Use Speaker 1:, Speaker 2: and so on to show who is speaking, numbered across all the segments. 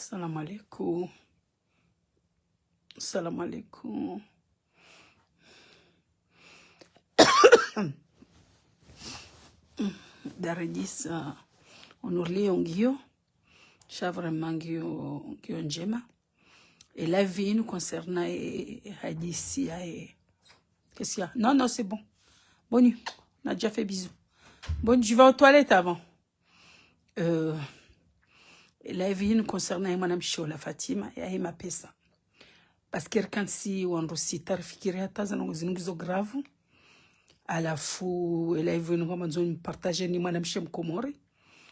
Speaker 1: Salam alaikum. Salam alaikum. Daredisa onurlio ngio. Vraiment ngio njema. Et la vie nous concernant hadisi qu'est-ce qu'il y a? Non, c'est bon. Bonne nuit. On a déjà fait bisous. Bonne, je vais aux toilettes avant. La vie nous concernant Madame Shola Fatima et ma pesa. Parce que quand si on recite fikiria taza na nguzo grave alafu la vie nous kama nzoni partager ni Madame Shem Komori.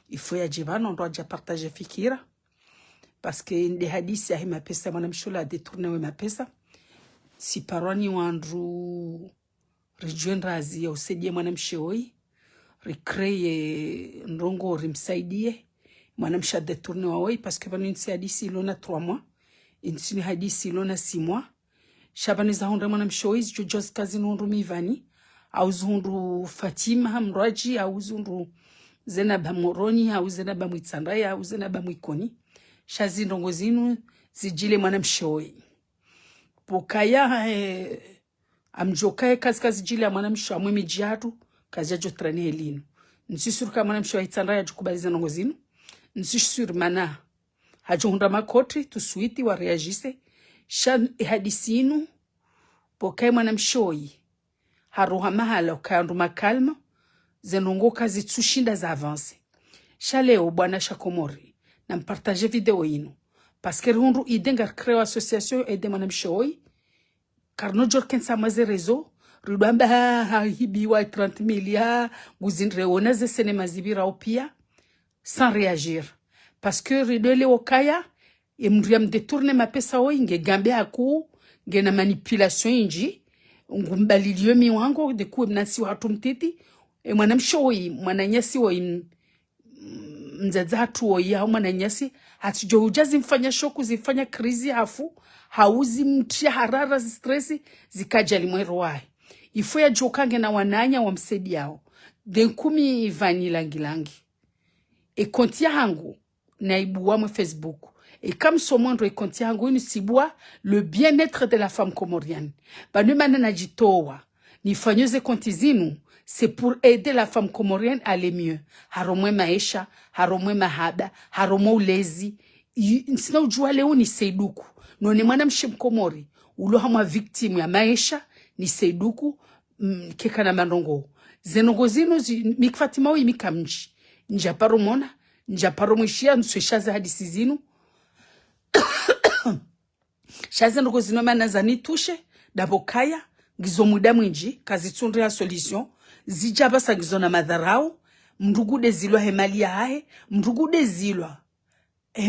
Speaker 1: Il faut ya jibana on doit déjà partager fikira. Parce que des hadisi ya ma pesa Madame Shola a détourné ma pesa. Si paroni wandru rejoindre azi ya usaidie Madame Shoi recréer ndongo rimsaidie Madame Shah détourné wawai parce que banu nsi hadisi ilona 3 mois insini hadisi ilona 6 mois shabani za hundra Madame Shoi jojos kazi nundu mivani au zundu Fatima mraji au zundu Zenaba Moroni au Zenaba Mwitsandaya au Zenaba Mwikoni shazi ndongo zinu zijile Madame Shoi pokaya amjokaye kazi jile ya Madame Shoi mwemi jiatu kazi ya jotrani helinu nsisuru kama Madame Shoi Tsandaya jukubaliza ndongo zinu nsisuru mana hajohunda makotri tusuiti wa reagise shan hadisinu pokaye Madame Shoi haruha mahala ukayandu makalma zenongo kazi tsushinda za avance shaleo bwana Shakomori na mpartage video inu parce que hundu idenga creo association aide Madame Shoi karno jorken samaze rezo rudamba hibiwa 30 milia guzinreona ze senema zibira opia sans réagir parce que ridole okaya emriam détourner ma pesa oinge gambe aku ngena manipulation inji ngumbalilio miwango de ku mnasi watu mtiti Madame Shoi mwananyasi wa mzazatu wa ya mwananyasi hatujo ujazi mfanya shoku zifanya krizi hafu hauzi mtia harara stressi zikaja limwero wae ifo ya jokange na wananya wa msedi yao denkumi vanila ngilangi e konti yangu na ibuwa mwe Facebook et comme somondro e konti yangu inu sibua le bien-être de la femme comorienne banu manana jitowa nifanyoze konti zinu c'est pour aider la femme comorienne à aller mieux haromwe maisha haromwe mahaba haromwe ulezi sina ujua leo ni seiduku none Madame Shem Komori ulo hamwa victime ya maisha ni seiduku keka na mandongo zenongo zinu mikfatima ui mikamji njaparo mona njaparo mwishia nsuishaza hadisi zinu shaza ndogo zinu manazani tushe dabokaya gizo muda mwinji kazi tundri ya solution zijaba sa gizo na madharau mrugude zilwa hemalia hae mrugude zilwa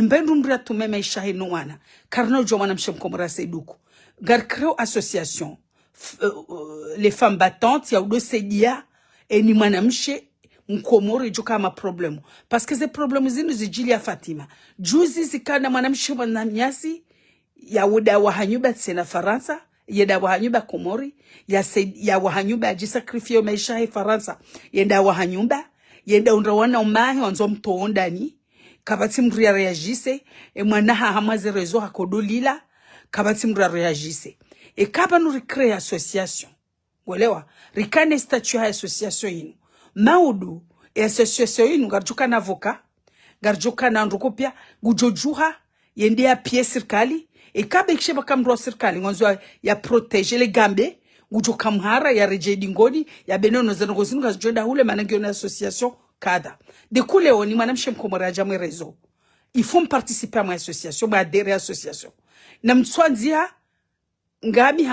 Speaker 1: mbendu mbria tumeme isha hinu wana karno jo Madame Shem Komori seiduku gar creo association les femmes battantes ya udo sedia eni mwanamshe mkomori joka ma problemu parce que ces problèmes zinu zijili ya Fatima juzi zikana mwanamshe mwananyasi ya uda wa hanyuba tsena Faransa yeda wa hanyuba Komori ya wa hanyuba jisakrifio maisha he Faransa yenda wa hanyuba yenda unrawana umahi wanzo mtoondani kabati mria reagise mwanaha hamaze rezo hakodolila kabati mria reagise et kaba nous recréer association welewa rikane statut ya association inu maudu e association inu garjuka na avocat garjuka na ndrukopia gujojuha yende ya pie serikali e kaba ikisheba kamro serikali ngonzo ya protéger les gambe gujoka mhara ya rejedi ngodi ya benono zenongo zinu gajoda hule manangio na association kada de kule oni Madame Shem Komori ajamwe rezo il faut participer à mon association m'adhérer à association na mtswanzia ngami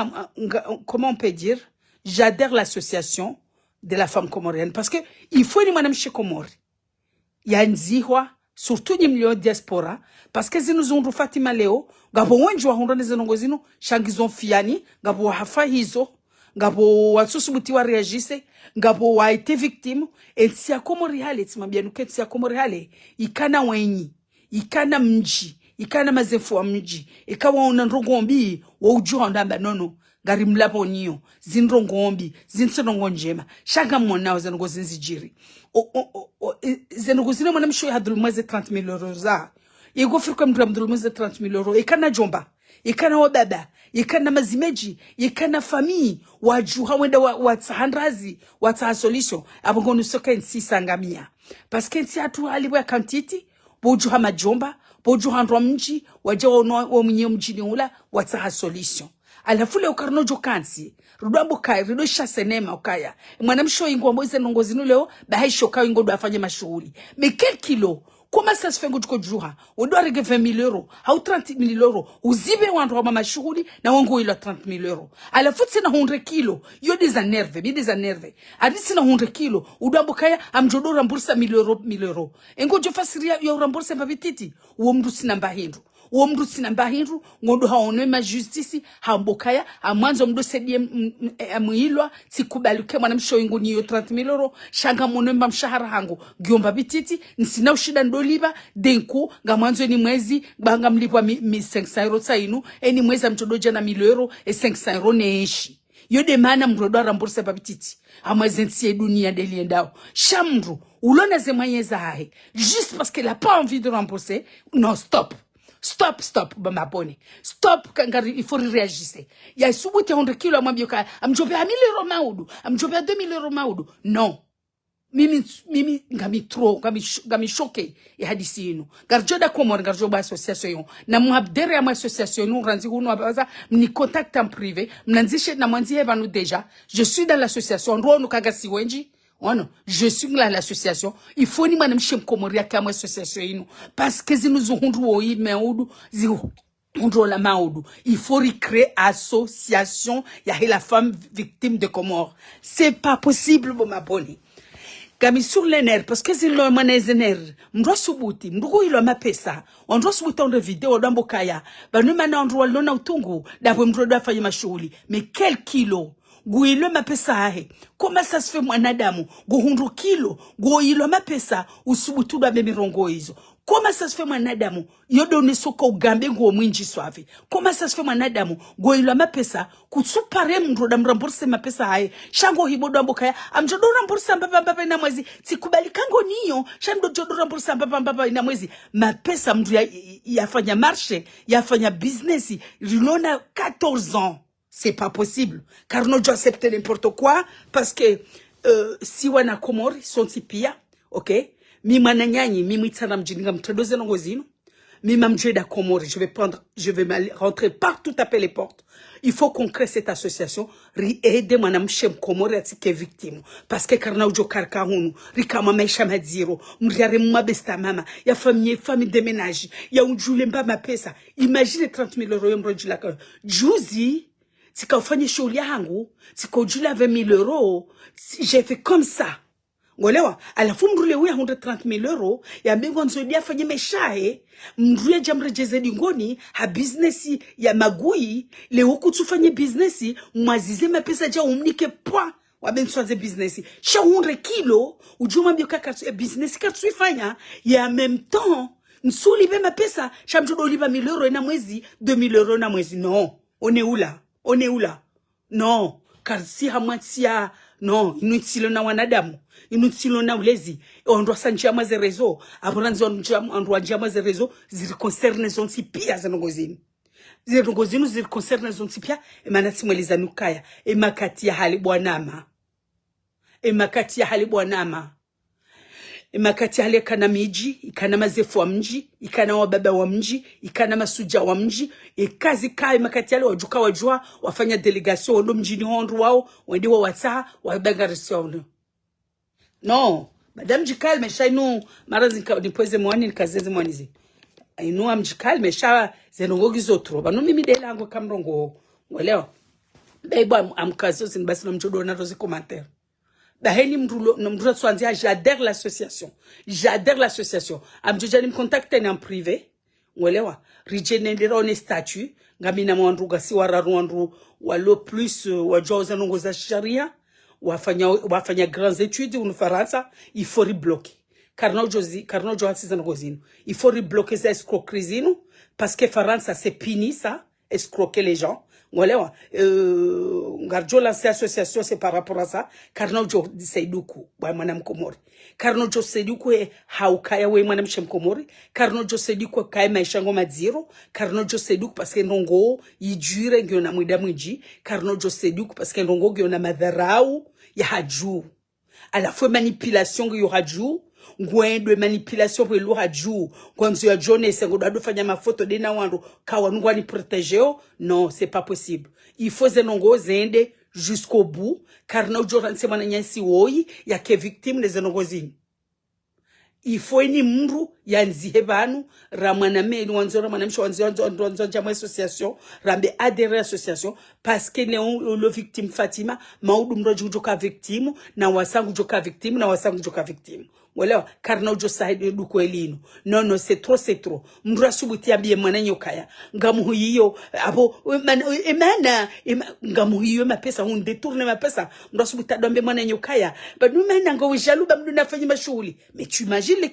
Speaker 1: comment on peut dire j'adhère l'association de la femme comorienne parce que il faut ni Madame Shem Komori ya nzihwa surtout ni mlio diaspora parce que zinu zundu Fatima leo ngabo wenji wa hundone zenongo zinu shangizon fiani ngabo hafa hizo ngabo wasusubuti wa reagise ngabo wa été victime et si ya Komori hale timambianuke si ya Komori hale ikana wenyi ikana mji ikana mazefu wa mji ikawa unandrongombi wa ujua ndamba nono gari mlapo niyo zinrongombi zinsenongo njema shanga mwanao zenongo zinzijiri zenongo zine Madame Shoi hadul mweze 30,000 € Yego firka mtu amdhulumiza 30,000 euro. Ikana jomba. Ikana wababa. Ikana mazimeji. Ikana famii. Wajuha wenda watsahandrazi. Watsahasolisho. Abongonu soka nsi sangamia. Paske nsi hatu haliwe kantiti. Bojuha majomba. Bojuha ndwa mji. Wajawa wa mwenye mjini ula. Watsahasolisho. Alafu leo karnojo kansi. Rudambo kaya. Rido shasenema ukaya. Mwanamsho ingo amboze nongozinu leo. Bahaisho kaya ingo duafanya mashuhuri. Mekel kilo. Comment ça se fait que tu joues? On doit régler 20,000 euros, ou 30,000 euros, ou zibe ou andro mama shuri, na wango ilo 30,000 euros. À la foot, c'est na 100 kilos. Yo des énervé, bien des énervé. A dit c'est na 100 kilos. Ou doit bokaya, am jodo rembourse 1,000 euros, 1,000 euros. Engo jo fasiria yo rembourse mbabititi. Ou omdu sinamba hindu. Uomdu sinamba hindu, ngondo haonwe ma justice, hambokaya, mwanzo mdo sedie muilwa, sikubaluke mwanamsho ingo niyo 30,000 euros, shanga mwonemba mshahara hangu, giomba bititi, nsina ushida ndoliba, denku, nga mwanzo ni mwezi, banga mlipwa mi 500 euros sainu, eni mwezi mchodoja na 1,000 euros, 500 euros neeshi. Yo de mana mrodo ramburse babititi. Amazenti dunia deliendao. Chamru, ulona zemanyeza hae. Juste parce qu'elle a pas envie de rembourser, non, stop. Stop, bambapone. Stop, kangari, il faut réagir. Il y a subuti 100 kilos, amambioka, amjobe a 1,000 euros maudu, amjobe a 2,000 euros maudu. Non. Mimi, gami choqué, ya hadisi inu. Garjoda komor, garjoba association. Na muhabdere ya association, nous ranzi uno abaza, mni contact en privé, mnanzishe na mwanzi heba nous déjà. Je suis dans l'association, ro no kagasi wenji. Oh non, je suis dans l'association. Il faut ni manam shem komoria kama association inu. Parce que zinu zuhundu woi meudu, la maudu. Il faut recréer association, ya la femme victime de Comores. C'est pas possible, bon ma boni. Kami sur les nerfs, parce que c'est le manège nerfs. Mdwa subuti, mdugu ilo mapesa. On doit subuti on vidéo dans Bokaya. Bah nous maintenant on doit l'on autungu. D'après mdwa fayi mashuuli. Mais quel kilo? Guilo mapesa ahe. Comment ça se fait mwanadamu? Guhundu kilo. Guilo mapesa. Usubutu da bemirongo hizo. Comment ça se fait mwanadamu? Yodo nesoka ugambe nguo mwinji swavi. Comment ça se fait mwanadamu? Guilo mapesa. Kutsupare mroda mramburse mapesa hae. Shango hibodo ambokaya. Amjodo ramburse mbaba ina mwezi. Sikubali kango niyo. Shango jodo ramburse mbaba ina mwezi. Mapesa mdu yafanya marché. Yafanya business. Rilona 14 ans. C'est pas possible. Car nous doit accepter n'importe quoi. Parce que, si wana Komori, sont si pia, ok? Mi mananyani, mi mwitsana mjinga mtradoze nongozino. Mi mamjeda Komori, je vais rentrer partout, taper les portes. Il faut qu'on crée cette association. Aider manam shem Komori atike victime. Parce que karna ujo karka hunu. Rika mama shama zero. Mriare mwabesta mama. Ya famille de ménage. Ya unjule mba mapesa. Imagine 30,000 euros yomroji la kano. Juzi, tika ufanye shughuli yangu, tika ujula 20,000 euros, j'ai fait comme ça. Ngolewa, alafu mrule uya 130,000 euros, ya mbingu nzodia fanye meshae, mrule jamre jezedi ngoni, ha businessi ya magui, le huku tufanye businessi, mwazize mapesa ja umnike poa, wabensuaze businessi. Sha 100 kilo, ujuma mbioka katsu businessi katsu ifanya, ya même temps, nsuli be mapesa, sha mjodo oliba 1,000 euros na mwezi, 2,000 euros na mwezi, non, on est où là? Non. Car si hamatia, non, inutile na wanadamu. Inutile na ulezi. On doit s'enjia maze réseau. Abranzi on doit enjia maze réseau. Ziri concerne zonti pia zanogozini. Ziri concerne zonti pia. E manati mweliza nukaya. E makati ya hali bwanama. Makati hali ikana miji, ikana mazefu wa mji, ikana wababa wa mji, ikana masuja wa mji, kazi kai makati hali wajuka wajua, wafanya delegation, wando mjini hondu wao, wende wa wata, wabanga resionu. No, madame jikal mesha inu, marazi nipoeze mwani, nikazeze mwanizi. Inu amjikal mesha zenongogi zotro, banu mimi dela ango kamrongo, mweleo. Baibu amkazo zinbasi na mchodo na rozi commentaire. J'adhère l'association. Amjojani me contacte en privé. Walewa. Rijenendera one statut. Ngamina mwanduga si wararuandu. Walo plus wajoza nongoza sharia. Wafanya grandes études ou Faransa. Il faut rebloquer. Karno johansi zanogozino. Il faut rebloquer ces escroqueries. Parce que Faransa c'est puni ça. Escroquer les gens. Ngolewa ngarjo lancer association c'est par rapport à ça karno jo saiduku ba mwana mkomori karno jo saiduku haukaya we mwana mkomori karno jo saiduku kaya maisha ngoma zero karno jo saiduku parce que ndongo yijure ngyo na mwida mwiji karno jo saiduku parce que ndongo ngyo na madharau ya haju à la fois manipulation ngyo haju ngwendwe manipulation pour lo haju kwanzo ya jone sengo dado fanya mafoto dena wandu kawa ngwani protégeo non c'est pas possible il faut zenongo zende jusqu'au bout car na ujora nsema na nyansi woi ya ke victime de zenongo zini il faut ni mru ya nzihe banu ramana meli wanzora mwanamsho wanzora jamu association rambe adhérer association parce que le victime Fatima maudu mroju joka victime na wasangu joka victime na wasangu joka victime wala karna ujo side duko elino non c'est trop mndura subuti abie mwana nyokaya ngamu hiyo abo emana ngamu hiyo mapesa on détourne mapesa mndura subuti dombe mwana nyokaya ba numena ngo jalouba mndu nafanya mashughuli mais tu imagines les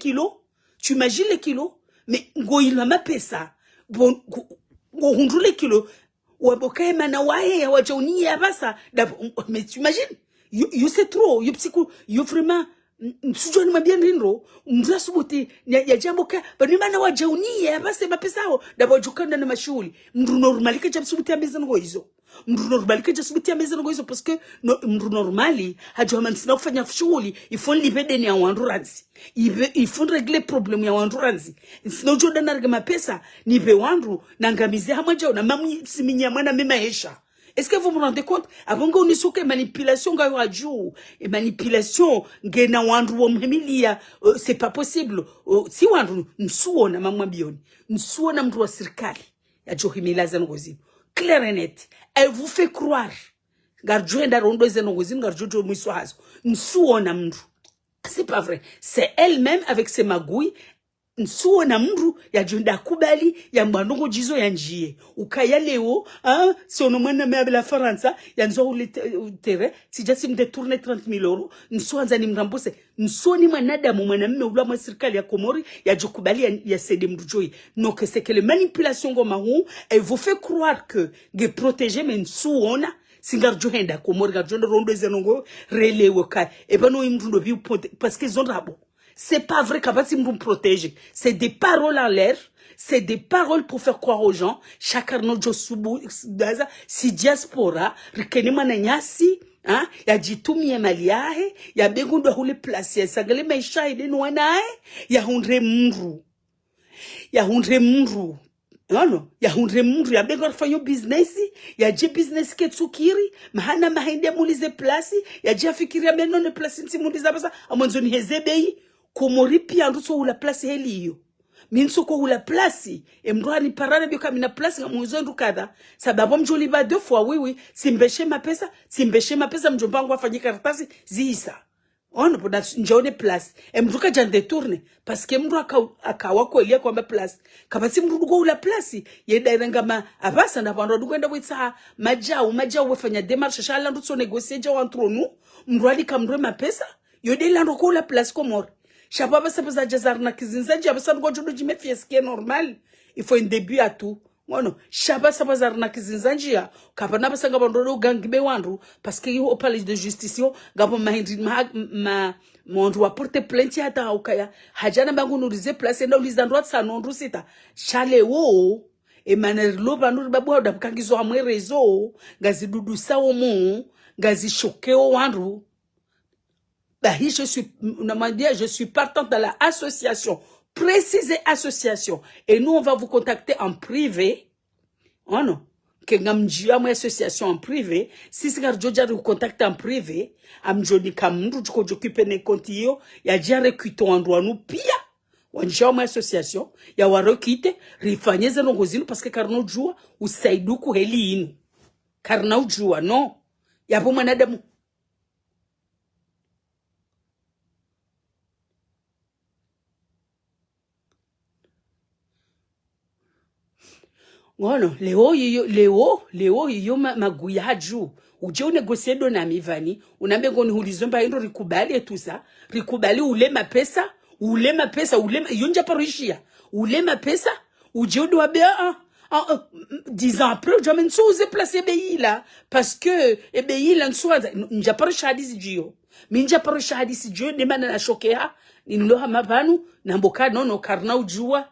Speaker 1: kilos mais ngo ila mapesa bon ngo hundule kilo wabokae mana wae wajonia basa mais tu imagines you c'est trop you psycho you vraiment msujoni mabia ndinro mndura subuti ya jambo ka bani mana wajaunia base mapesao dabo jukanda na mashuli mndu normalika jabu subuti ameza ngo hizo mndu normalika jabu subuti ameza ngo hizo parce que mndu normali hajua mansina kufanya shughuli ifon libede ni ya wanduranzi ifon régler problème ya wanduranzi sino joda na rega mapesa nipe wandu na ngamize hamaja na mamu siminya mwana mema hesha. Est-ce que vous vous rendez compte? Abongo unisuke manipulation ga waju et manipulation ngena wandu wa mhemilia c'est pas possible. Si wandu nsuona mamwa bioni nsuona mtu wa serikali ya johimila zangozi clair et net elle vous fait croire garjoenda rondo zangozi garjojo mwiswazo nsuona mtu c'est pas vrai c'est elle-même avec ses magouilles nsuona mru ya junda kubali ya mbandongo jizo ya njie ukaya leo sono mwana me la Faransa ya nzo ulitere sijasi mdetourner 30,000 euros nsuanza ni mrambose nsoni mwanadamu mwanamume ulwa mwa serikali ya Komori ya jukubali ya sede mrujoi donc c'est que les manipulations goma hu elle vous fait croire que ge protéger mais nsuona singar johenda Komori ga jonda rondo zenongo relewe kai e bano imrundo bi parce que zonrabo. C'est pas vrai qu'abati me protéger. C'est des paroles en l'air. C'est des paroles pour faire croire aux gens. Chacun notre josubu si diaspora rikeni mananyasi ya jitumi ya maliahe ya begundo hule place ya sagale maisha ide nuanae ya hundre mru no ya hundre mru ya bego fanyo business ya je business ketsukiri mahana mahende mulize place ya je afikiria beno ne place ntimuliza basa amonzoni hezebei Komori pia nduso hula place heli hiyo. Minso ko hula place. Mdwani parane bioka mina place nga mwizo ndu kada. Sababu mjoli ba 2 fois oui. Simbeshe mapesa mjombangu wafanyika karatasi ziisa. Ono poda njone place. Mduka jande tourne. Parce que mdu akawako elia kwa mba place. Kabasi mdu dugo hula place. Yeda irengama abasa na pando dugo enda wetsa majau wafanya demarche. Shala nduso negosieja wantronu. Mdwani kamdwe mapesa. Yode lando ko hula place Komori. Chapaba sapasa jazar na kizinzaji abasa ngo jodo jime fieske normal il faut un début à tout ngono chapa sapasa na kizinzaji ya kapana basa ngabandolo gangibe wandu parce que au palais de justice ngabo mahindri mondu wa porter plainte ata ukaya hajana bangu nurize place na uliza ndwa sa nondu sita chale wo emaner loba nuri babu da kangizo amwe rezo ngazi dudu sawo mu ngazi shokeo wandu. Je suis partante dans la association, précisez association. Et nous, on va vous contacter en privé. Oh non. Que ngamjia mo association en privé. Si c'est que vous contacter en privé, amjoni kamndu ko jokipe ne kontiyo, ya dia recruter en droit nous pia. Wanja mo association, ya warokite, rifanyeze no gozino parce que karno jua usaidu ku heli inu. Karna jua non. Ya po manadamu. Ngono leo hiyo maguya haju uje unegosie do na mivani unambe ngoni hulizomba ndo rikubali etusa rikubali ule mapesa yonja parishia ule mapesa uje ndo wabea 10 ans après jamais nsuze place ebeyi là parce que ebeyi là nsuanza njaparisha hadisi jiyo minjaparisha hadisi jiyo demana na shokea ninloha mabanu na mboka nono karna ujua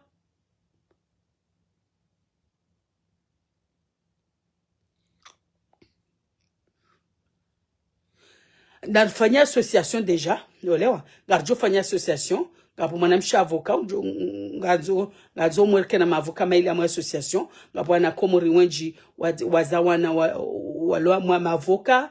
Speaker 1: nafanya association déjà olewa garjo fanya association ngapo mwanamsha avoka ngazo mweleke na maavoka maili ya association ngapo ana komori wenji wazawana walo mwa mavoka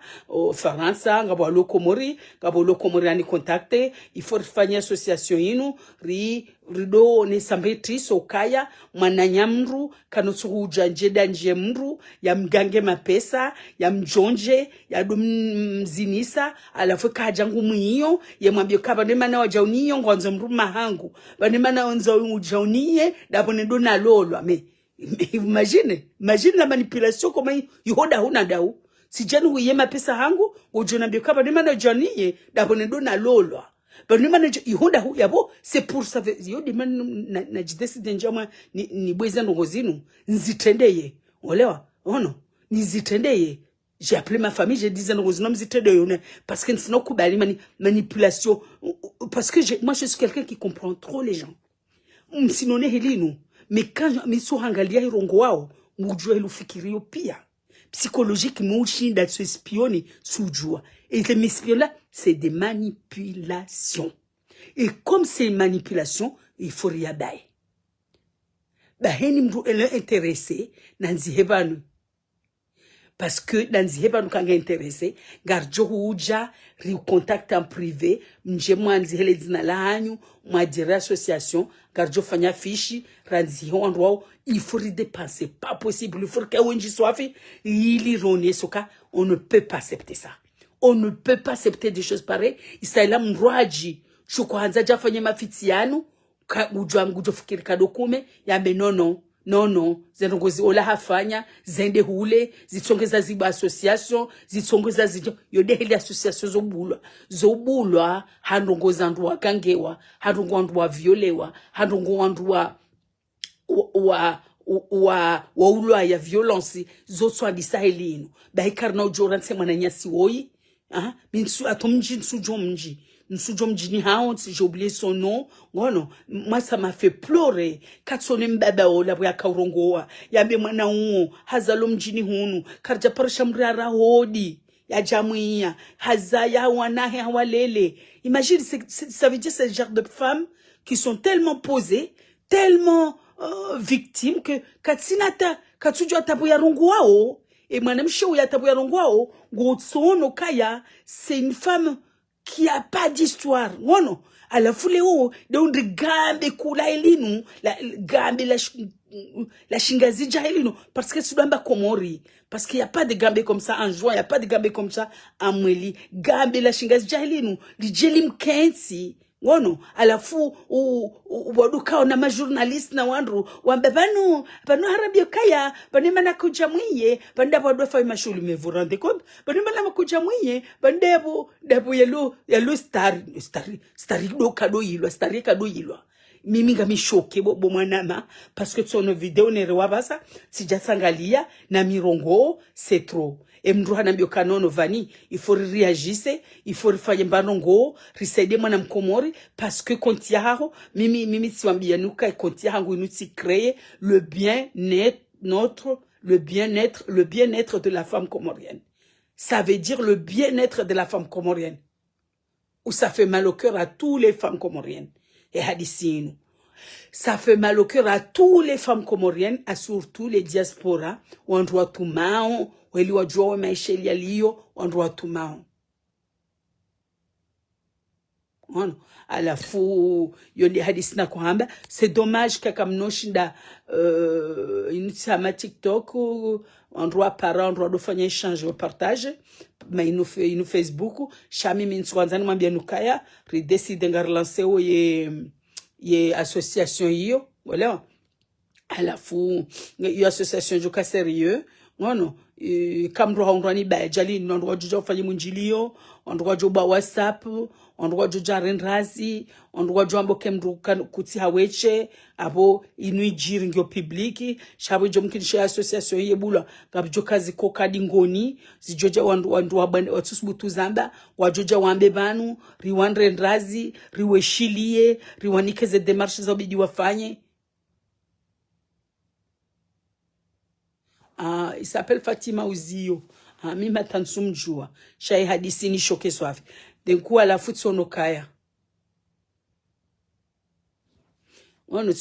Speaker 1: Faransa ngapo walo komori ngapo lo komori ani contacte il faut fanya association yinu rido ne sambetri sokaya mwananyamru kanotsuja njeda njemru ya mgange mapesa ya mjonje ya mzinisa alafu kaja ngumu hiyo ye mwambie kaba ne mana wajauniyo ngonzo mru mahangu bane mana onzo ujauniye dapo ne dona lolwa me imagine la manipulation comme yoda huna dau si jana huye mapesa hangu ujona mbie kaba ne mana wajauniye dapo ne dona lolwa bane mana yoda hu yabo c'est pour ça yo de man na jideside njama ni bweza ndongozinu nzitendeye olewa ono nizitendeye. J'ai appelé ma famille, j'ai dit parce qu'il faut pas manipulation. Parce que moi, je suis quelqu'un qui comprend trop les gens. Sinon, mais quand je suis hangalia irongwao, mujua ilufikirio pia. Psychologique, mouchi d'être espionné soujua. Et les espions là, c'est des manipulations. Et comme c'est une manipulation, il faut rien bailler. Bah, elle est intéressée, nanzi hebanu. Parce que dans les heba nous kanga intéressé garjo huja ri contact en privé mje mwanzi hele dina la hanyu mwadire association garjo fanya fichi ranzi hondro il faut dépenser pas possible il faut que wenji soafi ili rone soka on ne peut pas accepter ça on ne peut pas accepter des choses pareilles isaila mrwaji chukwanza jafanya mafitiano ka ujwa ngujo fikiri kadokume yambe non, zenongozi ola hafanya, zende hule, zitsongeza ziba association, zitsongeza zijo, yode hili association zobulwa, handongoza ndu wa kangewa, handongo ndu wa violewa, handongo ndu wa ulwa ya violence, zoswa disaheli inu. Bahikarna ujoranse mananyasi woi, minsu atomji nsujo mji. Nsujomjini hao, si j'ai oublié son nom, ngono, moi ça m'a fait pleurer, katsone mbaba ola bwa kaurongoa, yambe mwana uo, hazalo mjini hunu, karja parisha mrara hodi, ya jamuia, hazaya wanahe hawalele. Imagine, ça veut dire ce genre de femmes qui sont tellement posées, tellement victimes que katsinata, katsujwa tabu ya rongoao, et mwanamsho ya tabu ya rongoao, gotsono kaya, c'est une femme qui a pas d'histoire. Non. À la foule de gambe kula elinu, la gambe la shingazi elinu, parce que c'est dans Komori, parce qu'il y a pas de gambe comme ça en juin, il y a pas de gambe comme ça en mweli. Gambe la shingazi elinu, li jelim kensi. Wono ala fu waduka na majournaliste na wandu wambebanu banu harabio kaya banema na kuja mwiye banda wadwa fa mashulu me vous rendez compte banema na kuja mwiye bandebo debo yelo star do kado yilwa mimi ngami shoke bo mwanama parce que son vidéo ne rewabasa sijasangalia na mirongo c'est trop. Et mruhana mbio kanono vani, il faut réagir, il faut faire mbanongo, risaide mwana mkomori, parce que kontia haro, mimi siwambia nuka et kontia hangu inuti créer le bien-être de la femme comorienne. Ça veut dire le bien-être de la femme comorienne. Ou ça fait mal au cœur à toutes les femmes comoriennes. Et hadissinu. Ça fait mal au cœur à toutes les femmes comoriennes, à surtout les diasporas, où on doit tout mao, weli wajua maisha yaliyo wandu watumao. Ono alafu yoni hadisi na kuhamba c'est dommage kaka mnoshinda inutsama TikTok endroit par endroit do fanya échange au partage mais inu Facebook chami mintswanzani mwambia nukaya redecide ngarlancer o ye association hiyo voilà alafu yo association joka sérieux non kamro haundwani ba jali ndwa joja ufanye munjilio ndwa joba WhatsApp ndwa joja rendrazi ndwa jombo kemru kuti haweche abo inuijiri ngyo publiki shabo jomkinisha association yebula ngabjo kazi kokadi ngoni zijoja wandu wabande watusubutu zamba wajoja wambe banu riwandre rendrazi riweshilie riwanikeze demarches obidi wafanye. Il s'appelle Fatima Ouzio. Mimi matansumjua. Shai hadisi ni shoke swafi. Denku ala futsonokaya. Wano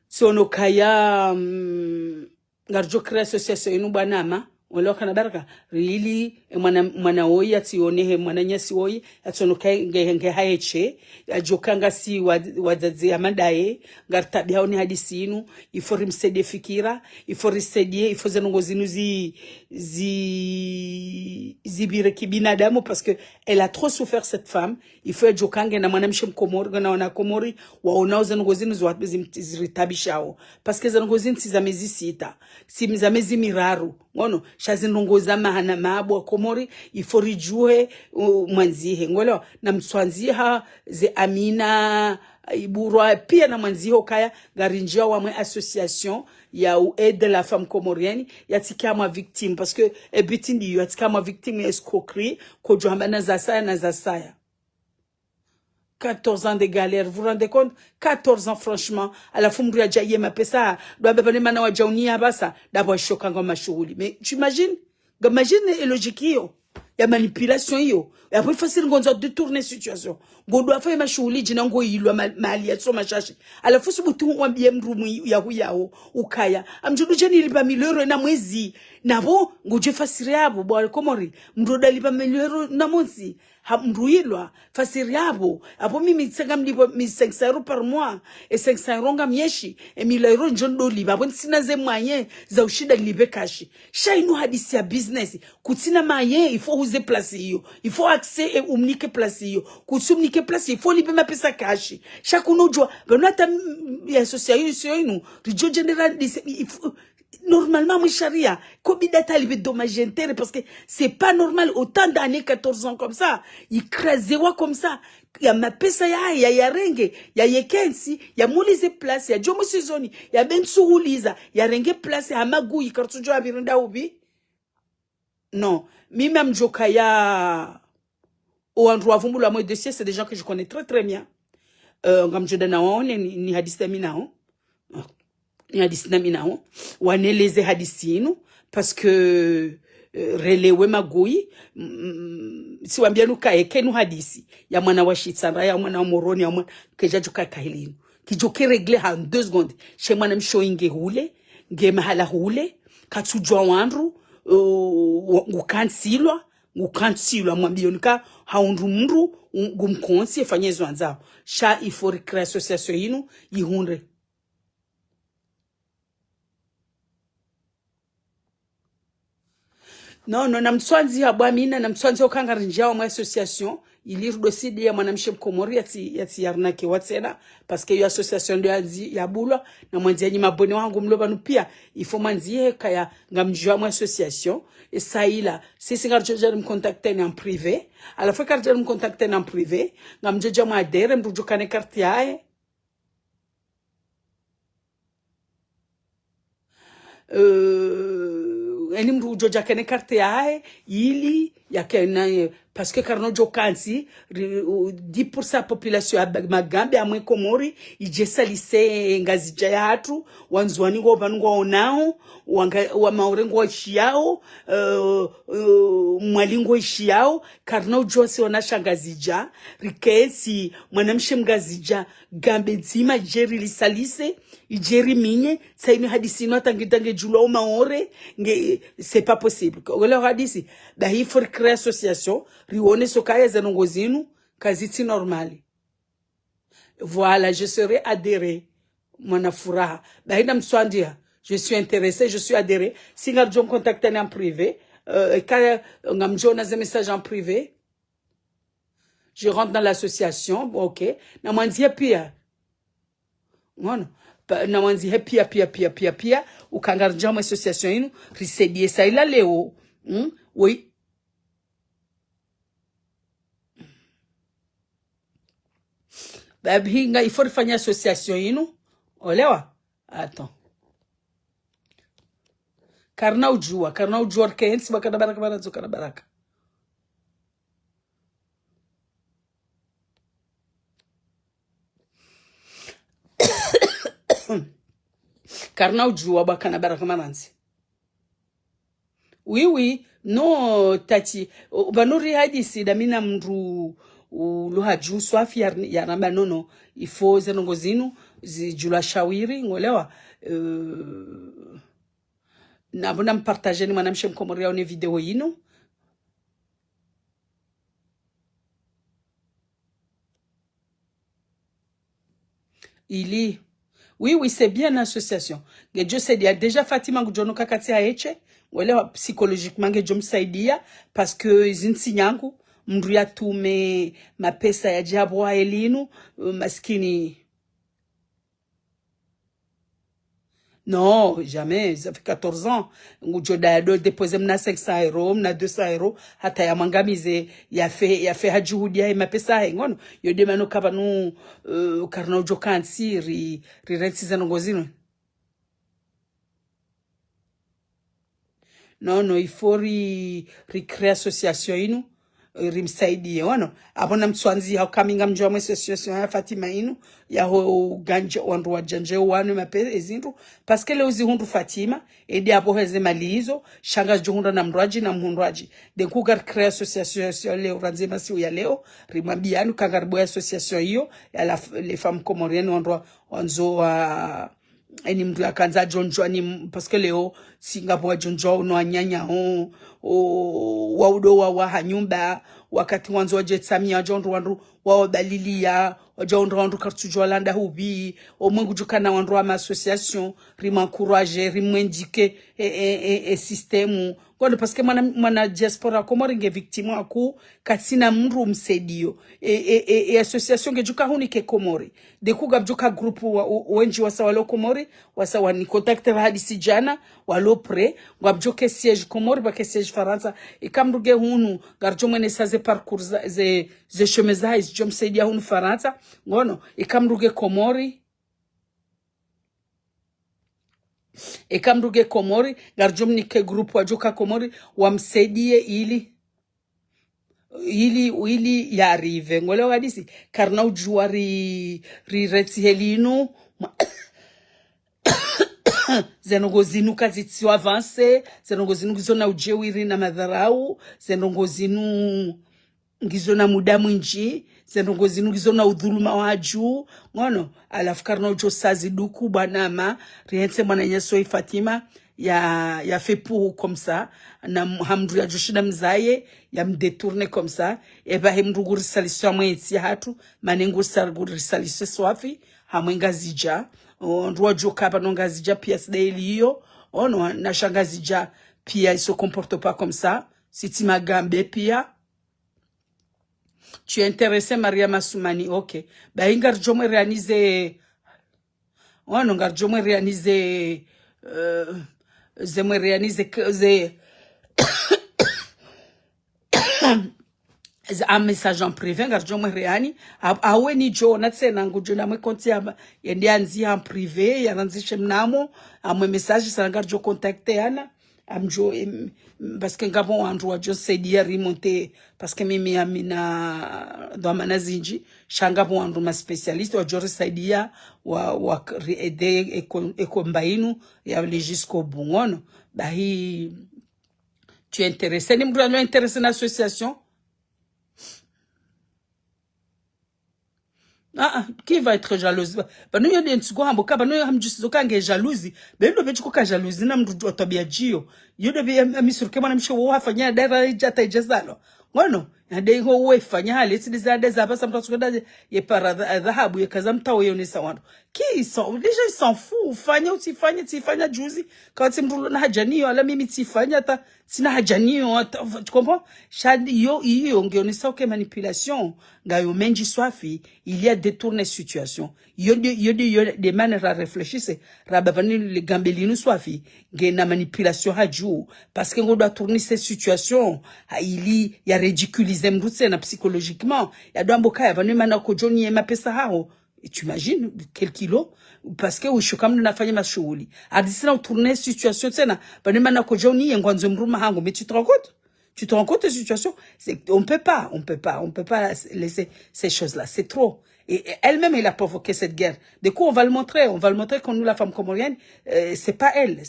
Speaker 1: tsonokaya ngarjo krea association inu banama. Wala kana baraka really mwana oyi atione mwana nyasi oyi atsonokaya nge haeche ajokanga si wadzadze amadaye ngartabia oni hadisi inu ifori msede fikira ifori sedie ifoze nongo zinu zibire kibinadamu parce que elle a trop souffert cette femme il faut ajokanga na mwana mshem komori na wana komori waona nongo zinu ziritabishao parce que zanongo zinu tizamezi sita simizamezi miraru ngono shazinongoza mahana mabo komori ifori jue mwanzihe ngolo na mswanziha ze Amina iburwa pia na mwanziho kaya garinjia wa mwe association ya aide la femme comorienne yatika ma victime parce que ebitindi yatika ma victime escroquerie ko johamba na zasaya 14 ans de galère, vous vous rendez compte? 14 ans, franchement. À la fin, je vais dire, ma pesa, doit be mana wa jauni abasa, d'abord choquant ma chouli. Mais tu imagines? Imagine la logique yo. Il y a manipulation yo. Et après, facile qu'on détourner situation. Go doit faire ma chouli, jinango yilo malia so ma chache. À la fin, ce bouton ou bien mrumu yao ou kaya. Amjudu jeni lipa milero na mwezi. Nabo, go je fasiriabo, bo komori. Mruda lipa milero na mwezi. Mruilwa fasiriabo apo mimi tsanga mlipo mi 500 euros par mois et 500 euros ngamyeshi et 1000 euros njondo liba bon sina ze moyen za ushida libe kashi shainu hadisi ya business kutina maye il faut user place yo il faut accès et umnike place yo kutsumnike place il faut libe mapesa kashi chakuno jwa benata ya association inu rijo general normalement mon charia kobidata libe dommage intérêt parce que c'est pas normal autant d'années 14 ans comme ça il crasewa comme ça ya mapesa ya renge ya yekensi ya mulize place ya jomo seasoni ya bensuuliza ya renge place ya magui kartujo abirinda ubi non mimi amjoka ya au endroit vumbula moi dossier c'est des gens que je connais très bien ngamjoda na waone ni hadisi minao ni hadisi na minao waneleze hadisi inu parce que relewe magui si wambia nuka ekenu hadisi ya mwana wa shitsanda ya mwana wa moroni ya mwana kejajuka kahilinu kijoke regle ha 2 secondes chez mwana mshoinge hule nge mahala hule katujwa wandu ngukansilwa mwambio nika haundu mru ngumkonsi efanyezo anzao sha ifori krea association inu yihunre. Non, na mswanzi habwa mina na mswanzi okanga rinjia wa mwa association iliru dosidi ya mwanamshe mkomori yati yarnake watsena parce que yo association ndo ya bulwa na mwanzi mabone wangu mloba nupia ifo mwanzi kaya ngamjua mwa association et ça ila sisi ngarjoja me contacter en privé à la fois quand je me contacter en privé ngamjoja mwa adere mrujukane carte yae eni mru joja kene carte yae ili yakena parce que karno jokansi 10% population ya magambe amwe komori ijesa lise ngazija ya hatu wanzwani ngo banungo onao wa maurengo ishiao mwalingo ishiao karno jose ona shangazija rikesi mwanamshe mgazija gambe nzima jeri lisalise ijeri minye saini hadisi no tangitange julo o maore nge c'est pas possible wala hadisi da hi for créer association rione sokaya zanongozinu kaziti normali voilà je serai adhéré mwana furaha baina mswandia je suis intéressé je suis adhéré si ngarjon contacter en privé quand ngamjona des messages en privé je rentre dans l'association OK na mwanzia pia ngono na wanzi he pia ukangarja mu association inu risaidie saila leo oui babhinga ifori fanya association inu olewa attends karna ujua kensi bakana baraka banazo kana baraka karna ujua bakana baraka mananzi oui no tati banuri hadisi damina mndu luha juu swafi ya namba nono ifo zenongo zinu zijula shawiri ngolewa na bona mpartager ni mwanamshe mkomoria one video yino ili oui c'est bien l'association ngejo saidia déjà Fatima ngujono kakati aeche ngolewa psychologiquement ngejo msaidia parce que zinsinyangu mndu yatume mapesa ya jabwa elinu maskini. Non, jamais. Ça fait 14 ans. Ngujo dado déposer mna 500 euros, mna 200 euros. Hata ya mangamize ya fe hajuhudi ya mapesa hai ngono. Yode manu kabanu karna ujo kansi ri rensi zanongozino. Non, il faut recréer association inu. Rimsaidie wano abona mtswanzi ha kaminga mjwa mu association ya Fatima inu ya ho ganje wandu wa janje wanu mape ezindu parce que leo zihundu Fatima edi abo heze malizo shanga juhunda na mrwaji na mhundwaji de kugar créer association leo ranzima si ya leo rimambianu kangarbo association hiyo ya les femmes comoriennes wanzo wa eni mtu akanza jonjwa ni parce que leo Singapore jonjwa no anyanya waudo wa hanyumba wakati wanzo waje Samia jondu wandu wa dalilia wajondu wandu kartujwa landa hubi omwengu jukana wandu wa association rima encourager rimwendike systemu ngondo parce que mwana diaspora komori nge victime aku katina mru msedio association ngejuka hunike komori de kugabjuka group wenji wasa walo komori wasa wani contact hadisi jana walo pre ngabjoke siège komori ba ke siège Faransa ikamruge hunu garjo mwene saze parcours ze chemezais jom saidia hunu Faransa ngono ikamruge komori garjom nike group wajoka komori wamsaidie ili ya arrive ngole wadisi karna ujua ri retsi helinu zenongozinu kazitsi avance zenongozinu gizona ujewiri na madharau zenongozinu ngizona muda mwinji zenongozinu gizona udhuluma waju ngono alafu karna ujo sazi duku banama riense mwana nyeso Fatima ya fait pour comme ça na hamdu ya joshida mzaye ya mdetourner comme ça eba hemrugu risaliswa mwezi hatu manengu risaliswa swafi hamwenga zija ndwa joka pa nonga zija pia sdaili hiyo ono na shanga zija pia il se comporte pas comme ça siti magambe pia tu es intéressé Maria Masumani ok ba ingar jomwe réaliser ono ngar jomwe réaliser zemwe réaliser ze un message en privé ngar jomwe réani awe ni jo natsena ngujo na mwe konti ya ndi anzi en privé yananzishe mnamo amwe message sangar jo contacter ana amjo parce que ngabo wandu wa jo saidia remonter parce que mimi amina do manazinji shanga bo wandu ma spécialiste wa jo saidia wa aider ekombainu ya jusqu'au bout ba hi tu es intéressé ni mtu ano intéressé na association qui va être jalouse bano yo dentsuko hamboka bano hamjusizo kange jalousie bendo bechiko ka jalousie na mtu otabia jio yodo be amisurke mwana msho wo afanya dara jata ijazalo ngono ade ho we fanya hali tsi dizade za basa mtu asukada ye para dhahabu ye kaza mtawo yonesa wandu qui ils sont, les gens ils s'en foutent, fanya utifanya tifanya juzi, quand tu mrulo na hajaniyo, ala mimi tifanya ta, tina hajaniyo, tu comprends? Shadi yo ngeonisa oke manipulation, nga yo menji swafi, il y a détourné situation. Yo de manière à réfléchir, c'est, rababani le gambelinu swafi, nge na manipulation haju, parce que on doit tourner cette situation, il y a ridiculisé mrutse na psychologiquement, ya doamboka ya vanu mana kojoni ya mapesa hao, et tu imagines quel kilo parce que ushukamna nafanya mashughuli adisina utourner situation tena bani mana kojoni yengwanzo mruma hangu mais tu te rends compte de situation c'est on peut pas laisser ces choses là c'est trop et elle-même elle a provoqué cette guerre du coup on va le montrer qu'on nous la femme comorienne c'est pas elle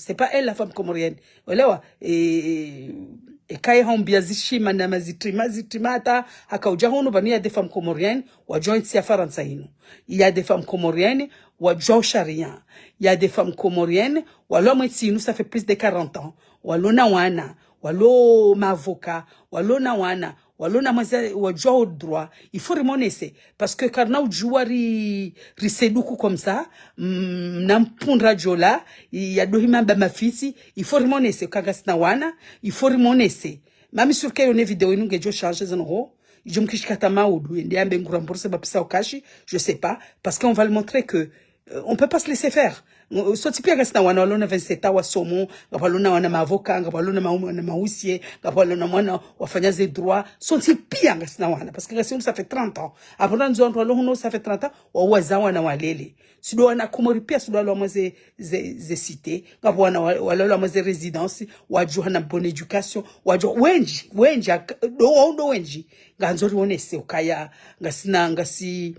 Speaker 1: la femme comorienne voilà et kai hombia zishima na mazitrima hata hakauja hono bani ya des femmes comoriennes wa joint ya Faransa hino il y a des femmes comoriennes wa jo charia il y a des femmes comoriennes wa lo mwetsi nous ça fait plus de 40 ans wa lo na wana wa lo mavoka wa lo na wana walona maza wajua au droit il faut remonter parce que karna ujua riseduku comme ça nampundra jola ya dohima ba mafisi il faut remonter kanga sina wana il faut remonter mami sur que une vidéo inu ngejo changer zano je me kishikata maudu ndi ambe nguramborse ba pisa okashi je sais pas parce qu'on va le montrer que on peut pas se laisser faire so tipia gasina wana walona 27 wa somo ngapalona wana mavoka ngapalona na mahusie ngapalona mwana wafanyaze droit so tipia gasina wana parce que gasina ça fait 30 ans après nzo ndo lohuno ça fait 30 ans wa waza wana walele sido wana komori pia sido lo maze ze cité ngapwana walolo maze résidence wajua na bonne éducation wajua wenji do wenji nganzori wonese ukaya ngasina ngasi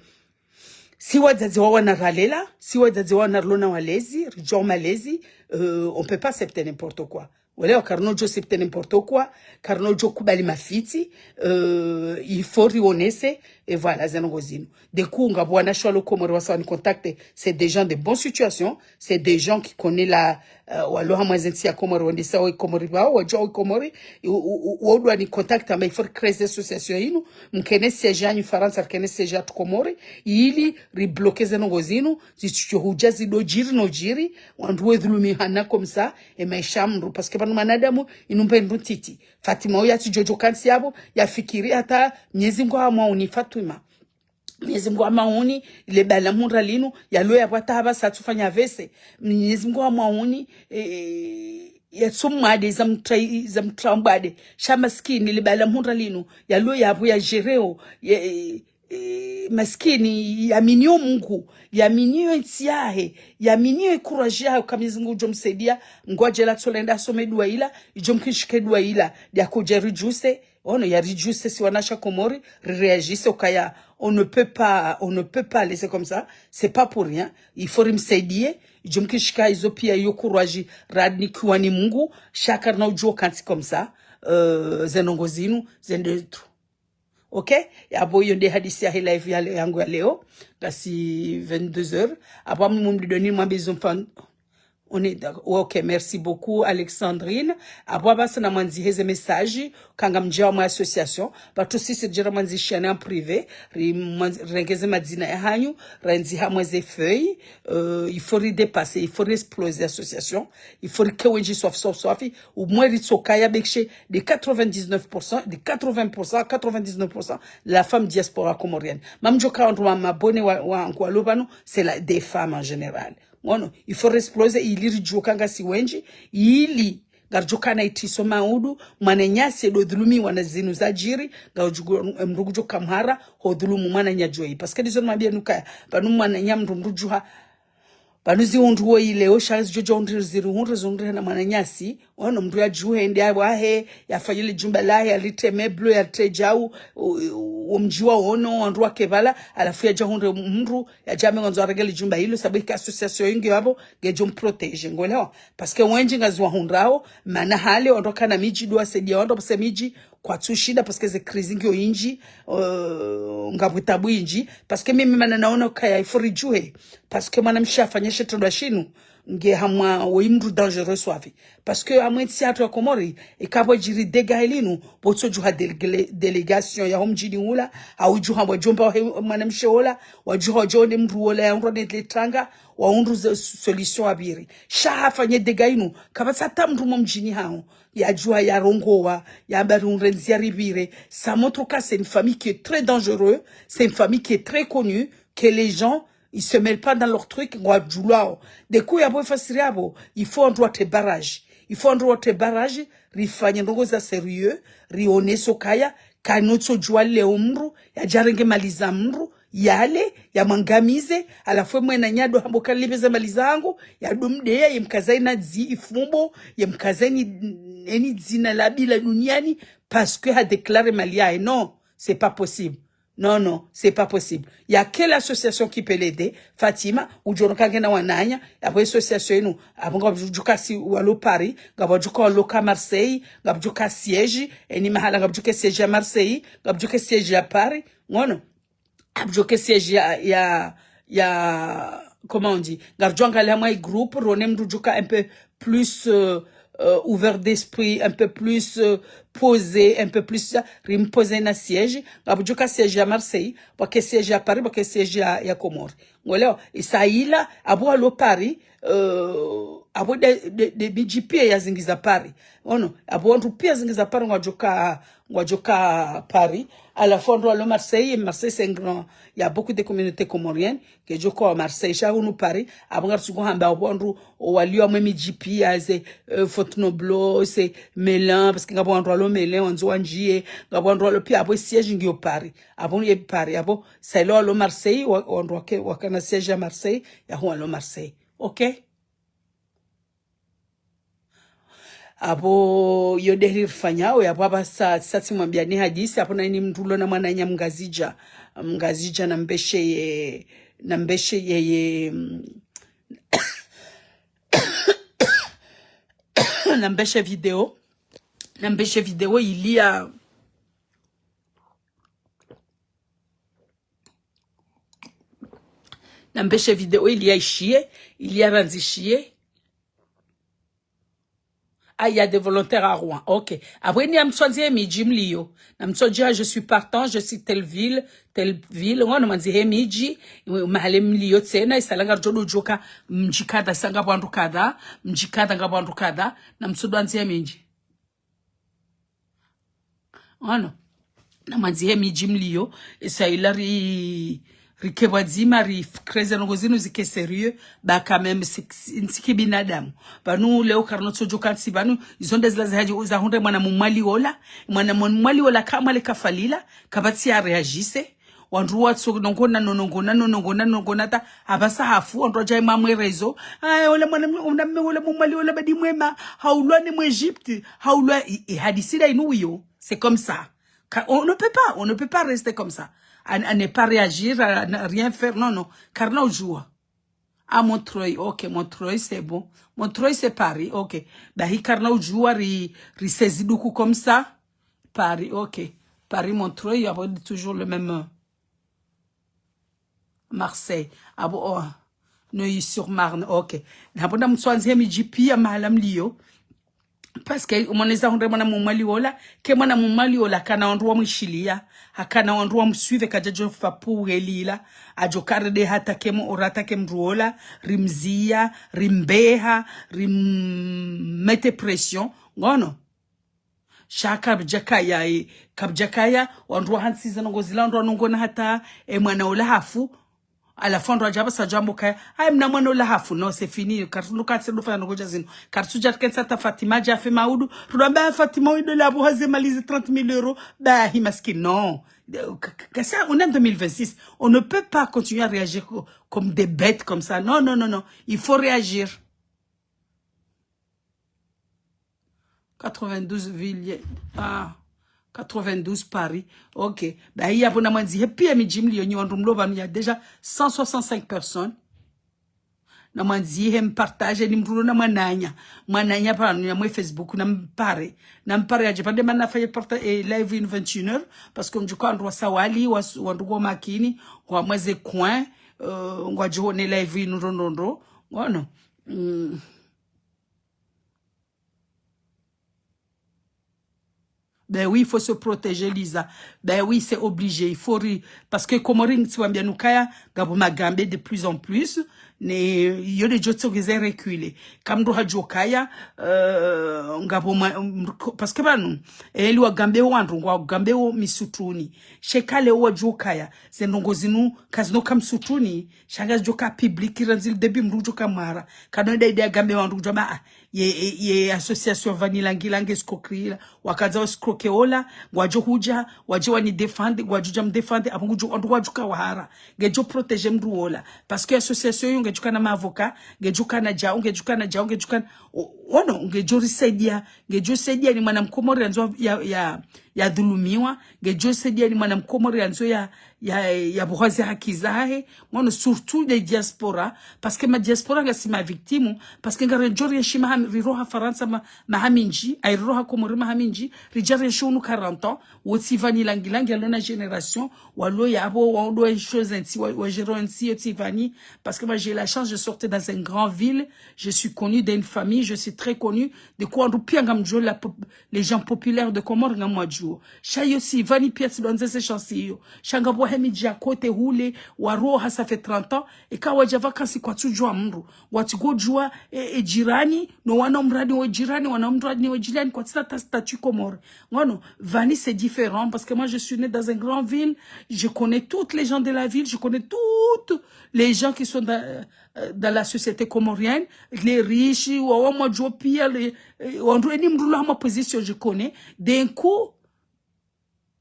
Speaker 1: si wazazi wa wana ralela, si wazazi wa wana rlona walezi, rijou malezi, on peut pas accepter n'importe quoi. Wale karno jo accepter n'importe quoi, karno jo kubali mafiti, il faut rionese, et voilà, zenogozino. Des coups, nga bwana shwalo komori wasa contacter, c'est des gens de bonne situation, c'est des gens qui connaissent la, walo hamazenti ya komori, wandisa wa komori bao, wajua komori, wadu wani contacter, mais il faut créer des associations inu, mkene siège en France, mkene siège à komori, ili ribloquer zenogozino, zichuhuja zido jiri no jiri, wanduwe dhulumi hana comme ça, et maisha mru, parce que panu manadamu, inumpa titi. Fatima oya tujojo kansi yabo, ya fikiri hata, nyezi mko hama unifatu Mwenyezi Mungu amaoni ile bala mura linu ya loya wata haba satufanya vese Mwenyezi Mungu amaoni ya tsumade za mtrambade shamaskini ile bala mura linu ya loya abu ya jereo maskini ya minyo Mungu ya minyo itiahe ya minyo courage yao kama Mwenyezi Mungu jomsaidia ngoje la tsolenda some dua ila jomkishike dua ila ya kujerijuse ono ya rejuste si wanasha komori réagisse okaya on ne peut pas laisser comme ça c'est pas pour rien il faut rimsaidier jomkishika hizo pia yo courage radni kwani Mungu shaka na ujua kanti comme ça zenongozinu zendetu okay ya boyo de hadisi ya live ya yangu ya leo kasi 22h après mumdi doni mwa bezon on est ok merci beaucoup Alexandrine abwa basa na mwanzi heze message kanga mjia wa association batu sisi jira mwanzi shiana en privé rengeze madina ya hanyu renzi hamweze feuille il faut redépasser il faut exploser association il faut que wenji sofi ou moins ritokaya bekshe de 99% de 80% 99% la femme diaspora comorienne mamjoka ndo mabone wa lobano c'est la des femmes en général. Wono, il faut exploser ili jukanga si wenji ili garjukana itiso maudu mwananyasi do dhulumi wanazinu za jiri mrugujo kamhara ho dhulumu mwananyajoi parce que dizo mabia nuka banu mwananyam mrujuha banuzi unduo ile oshazi jojo undiziru unrizundre na mwananyasi wono mndu ya juhe ndi ahe yafanyile jumba lahe alitemeblo ya tejau umjiwa ono wandu wake bala alafu ya jahunre mndu ya jame ngonzo aregeli jumba hilo sababu association yingi wabo gejo mprotege ngolewa parce que wenji ngazwa hundrao mana hale ondoka na miji dua sedia ondo pose miji kwa tushida parce que ze crise ngio inji ngabutabu inji parce que mimi mana naona kaya ifori juhe parce que mwana mshafanyeshe todashinu nge hamwa woimru dangereux soavi parce que amwe théâtre ya Komori e kabo jiri dega elinu botso juha délégation ya homjini ula au juha wajomba mwanamshe ola wajuha jone mru ola ya nrone letanga wa unru solution abiri shaha fanye dega inu kabasa tamru mjini hao ya jua ya rongowa ya barunrenzi ya ribire ça montre que c'est une famille qui est très dangereuse, c'est une famille qui est très connue, que les gens ils se mêlent pas dans leur truc. Des coups, il faut un droit de barrage. Il faut un droit de barrage. Rifanye ndongo za sérieux. Rione sokaya. Kanotso juale le umru. Ya jarenge maliza mru. Yale. Ya mangamize. Ala fwe mwena nyado hamboka libeze maliza angu. Ya dumdea. Ya mkazaini na zi ifumbo. Ya mkazaini eni zina labila duniani. Parce que ha déclaré malia. Non, c'est pas possible. Non, non, c'est pas possible. Il y a quelle association qui peut l'aider? Fatima, ou Djonokangena Wananya, après association, nous, après Gabjuka si ou à Paris, Gabjuka Loka Marseille, Gabjuka siège, et ni mahala Gabjuka siège à Marseille, Gabjuka siège à Paris, non, Gabjuka siège comment on dit? Gabjuka Lamai groupe, Ronem Djuka un peu plus, ouvert d'esprit, un peu plus posé, un peu plus reposer na siège, gabujuka siège à Marseille, parce siège à Paris, parce siège à Comores. Voilà, et ça il a abo alo Paris, abo de BGP ya zingiza Paris. Ono, abo ndu pia zingiza Paris ngajoka Paris. À la fois dans le Marseille, Marseille c'est un grand, il y a beaucoup de communautés comoriennes que je crois à Marseille, chaque nous Paris, avant que tu hamba bondu ou alio à même GP c'est Fontainebleau, c'est Mélan parce que ngabo ndro lo Mélan on zoanjie, ngabo ndro lo pia abo siège ngio Paris, abo ye Paris, abo c'est là le Marseille on doit que wakana siège à Marseille, ya ho lo Marseille. OK? Abo yoderi rifanyao ya baba sati mwambia ni hadisi hapo na ni mtulo na mwananya mgazija na mbeshe ye na mbeshe video ilia na mbeshe video ilia ishie ilia ranzishie. Ah, il y a des volontaires à Rouen. OK. Après, ni am soigne midi mlio. Nam soigne je suis partant, je suis telle ville. On m'a dit midi, mahale mlio tsena isalanga jodo joka mjikada sanga bandu kada, mjikada ngabandu kada, nam sodwanzi midi. Non. Nam m'a dit midi mlio, isa ilari rikebwazima rikreze nongozinu zike sérieux ba quand même nsiki binadamu banu leo karno tsojoka si banu izonde zila zahaji za hunde mwana mumali ola kama le kafalila kabati ya reagisse wandu watso nongona ta abasa hafu wandu jai mamwe rezo ole mwana ole mumali ola badi mwema haulwa mu Egypte haulwa hadisida inuyo c'est comme ça. On ne peut pas rester comme ça. À ne pas réagir, à ne rien faire. Non, non. Car nous jouons. À Montreuil. OK, Montreuil, c'est bon. Montreuil, c'est Paris. OK. Bah, car nous jouons, saisit du coup comme ça. Paris, OK. Paris, Montreuil, il y a toujours le même. Marseille. Ah bon, oh. Neuilly-sur-Marne. OK. D'abord, nous sommes en MJP à Mahalam Lio. Parce que moneza honde mwana mumali ola ke mwana mumali ola kana ondwa mwishilia hakana ondwa msuive kajajo fapu elila ajokare de hata kemo orata kemruola rimzia rimbeha mete pression ngono shaka kabjakaya ondwa hansiza ngozila ondwa nongona hata mwana ola hafu à la fin de la sa jambo kaya ay mna mwana la hafu no c'est fini kartu katse do fana ngoja zino kartu jatkensa ta Fatima jafe maudu tudamba Fatima de la bo hazemalize 30 000 € bah himaski non ça on est en 2026 on ne peut pas continuer à réagir comme des bêtes comme ça non non non non il faut réagir 92 villes 92 Paris. OK. Bah, il y a bon amandi. Et puis, il y a déjà 165 personnes. Namandi, hem partage, ni mrulo na mananya. Mananya pa, ni amwe Facebook, nampare. Nampare, aje pande mana faye partage, live in 21h. Parce que, mjuka, andwa sawali, wandwa makini, kwa mweze coin, ngwa johone live in rondondo. Bueno. Ben oui, il faut se protéger, Lisa. Ben oui, c'est obligé. Il faut parce que Comoring, tu vois bien, nous kaya, gabo magambe de plus en plus. Ne, yo de jotso geze reculer. Comme do hajo kaya, gabo parce que banu, eli wa gambe wandu, wa gambe wo misutuni. Shekale wa jo kaya, zenongo zinu, kazino kam sutuni, shanga joka public, ranzil debi mrujo kamara. Kano idea gambe wandu jama, ye association vanilangilange skokri, wakaza skrokeola, wajo huja, wajo wani defende, wajo jam defende, apungujo andu wajuka wahara, gejo protege mruola. Parce que association yung gejuka na mavoka, gejuka na jao, gejuka na jao, gejuka ono, gejo risaidia, gejo saidia ni mwanamkomori anzo ya dhulumiwa, gejo saidia ni mwanamkomori anzo ya buhazi haki zahe, ngono surtout les diaspora, parce que ma diaspora nga si ma victime, parce que nga rejori ya shima riroha Faransa mahaminji, ay riroha komori mahaminji, rijari ya shonu 40 ans, woti vani langilangi alona génération, walo ya abo, walo ya chose ainsi, wajero ainsi, yoti vani, parce que moi j'ai la chance de sortir dans une grande ville, je suis connue d'une famille, je suis très connue, de quoi on pia ngamjo les gens populaires de Comore ngamwajo, chayo si vani pièce dans ces chansiyo, changabo hemidja kote hule, waroha ça fait 30 ans, et kawa java kansi kwa tujua mru, watigo jua jirani, no wana mradi wa jirani, wana mradi wa jirani, kwa tita statut Comore. Ngono, vani c'est différent, parce que moi je suis née dans une grande ville, je connais toutes les gens de la ville, je connais toutes les gens qui sont dans la société comorienne, les riches, wa jopia, les, ma position je connais, d'un coup,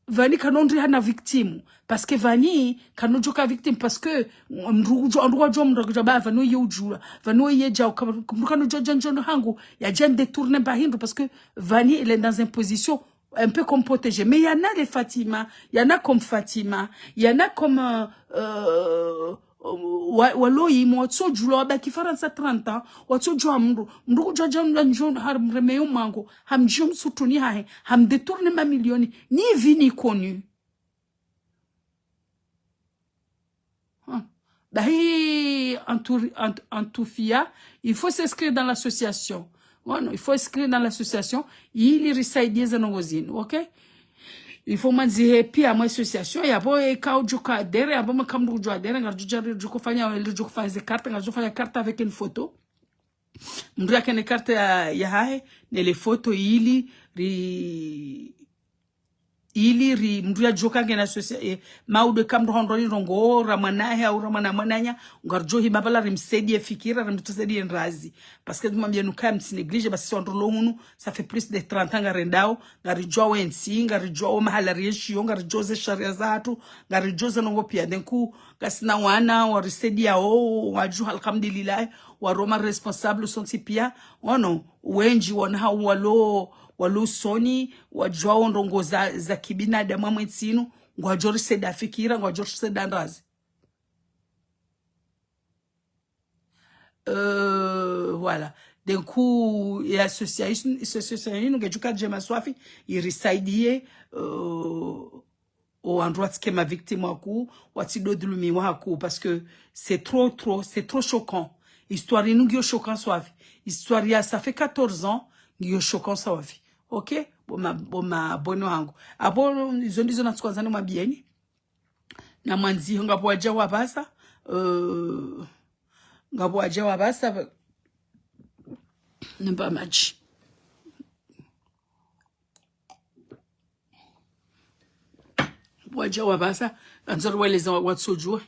Speaker 1: vani kanondri hana victime parce que vani kanojo ka victime parce que ndrugo jo mndrugo ba vano yujura vano yeja kanojo janjono hangu ya jen détourner bahindu parce que vani elle est dans une position un peu comme protégée. Mais il y en a les Fatima, il y en a comme Fatima, il y en a comme waloi mwatso julo ba kifaransa 30 ans watso jwa mndu jwa jamba njon har remeyo mango ham jom sutuni hahe ham détourner ma millioni ni vini connu dahi Antoufia, il faut s'inscrire dans l'association. Bueno, il faut s'inscrire dans l'association, il reside zanongozini, OK? Il faut manzihe pia ma association ya bo e ka ujuka dere ya bo makamdu jwa dere ngajuja juko fanya juko fanya carte ngajuko fanya carte avec une photo mdu yake ne carte ya hae ne les photos ili ri mdu ya joka ngena association maude kamdu hondoni rongo ramanahe au ramana mananya ngarjo hi babala rimsedi fikira rimtusedi enrazi parce que mambia nuka mti néglige basi sondolo hunu ça fait plus de 30 ans ngarendao ngarijwa wensi ngarijwa mahala rieshio ngarijoze sharia zatu ngarijoze nongo pia denku gasina wana wa risedi yao waju alhamdulillah wa roma responsable sont pia ono wenji wana hao walo soni wajwa ndongo za kibinadamu mwetsinu ngwajori seda fikira ngwajori seda ndazi voilà d'un coup et association ngejuka jema swafi irisaidie au endroit que ma victime waku watido dulumi waku parce que c'est trop choquant histoire nous choquant swafi histoire ya ça fait 14 ans ngio choquant swafi. OK, boma bono hangu abo izo ndizo natsukwazana mabieni na mwanzi ngapo waja wabasa ngapo waja wabasa namba maji waja wabasa anzoro weleza watsojua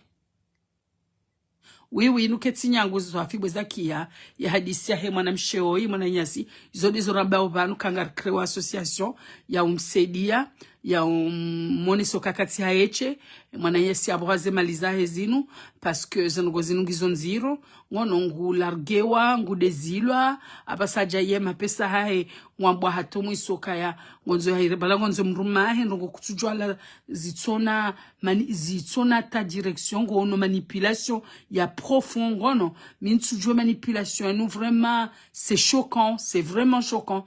Speaker 1: oui nous ketinyangu zwafi zakia ya hadisi ya he mwanamsheo mwana nyasi izo ndizo rabao banu kangar crewa association ya umsaidia ya moniso kakati haeche mwana nyasi abwaze maliza hezinu parce que zenogo zinu gizonziro ngono ngu largewa ngu dezilwa abasaja ye mapesa hae mwambwa hatomu isoka ya ngonzo haire bala ngonzo mruma he ndongo kutujwa la zitsona ta direction ngono manipulation ya profond ngono mintujwa manipulation nous vraiment c'est choquant, c'est vraiment choquant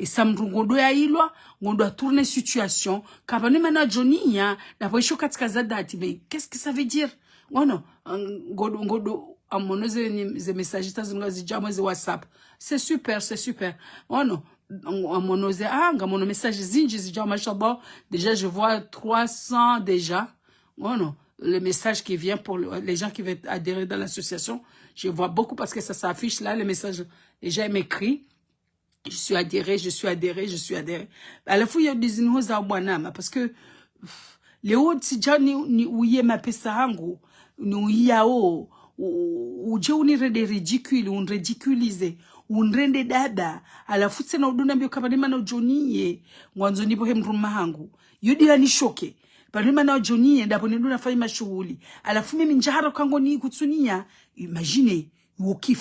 Speaker 1: et ça mrungodo ya ilwa ngondo a tourner situation kabane mana joniya na poisho katika zadati mais qu'est-ce que ça veut dire ngono ngodo ze messages tazinga zijamo ze WhatsApp. C'est super, c'est super. Oh non. Amonoze anga mon message zinji zijamo machallah. Déjà je vois 300 déjà. Oh non. Le message qui vient pour les gens qui veulent adhérer dans l'association, je vois beaucoup parce que ça s'affiche là, le message, les gens m'écrivent, je suis adhéré, je suis adhéré, je suis adhéré. À la fois, il y a des inhos à Wanama parce que les autres, si ni ouye ma pesa hangu, ni ouya uje unire de ridicule, un ridiculiser, un rende dada, à la fois, c'est na uduna mbio kabanima na ujoniye, mwanzo nipo hemruma hangu, yudi anishoke. Palima na Johnny ndapo ndio nafanya mashughuli. Alafu mimi njahara kango ni kutsunia. Imagine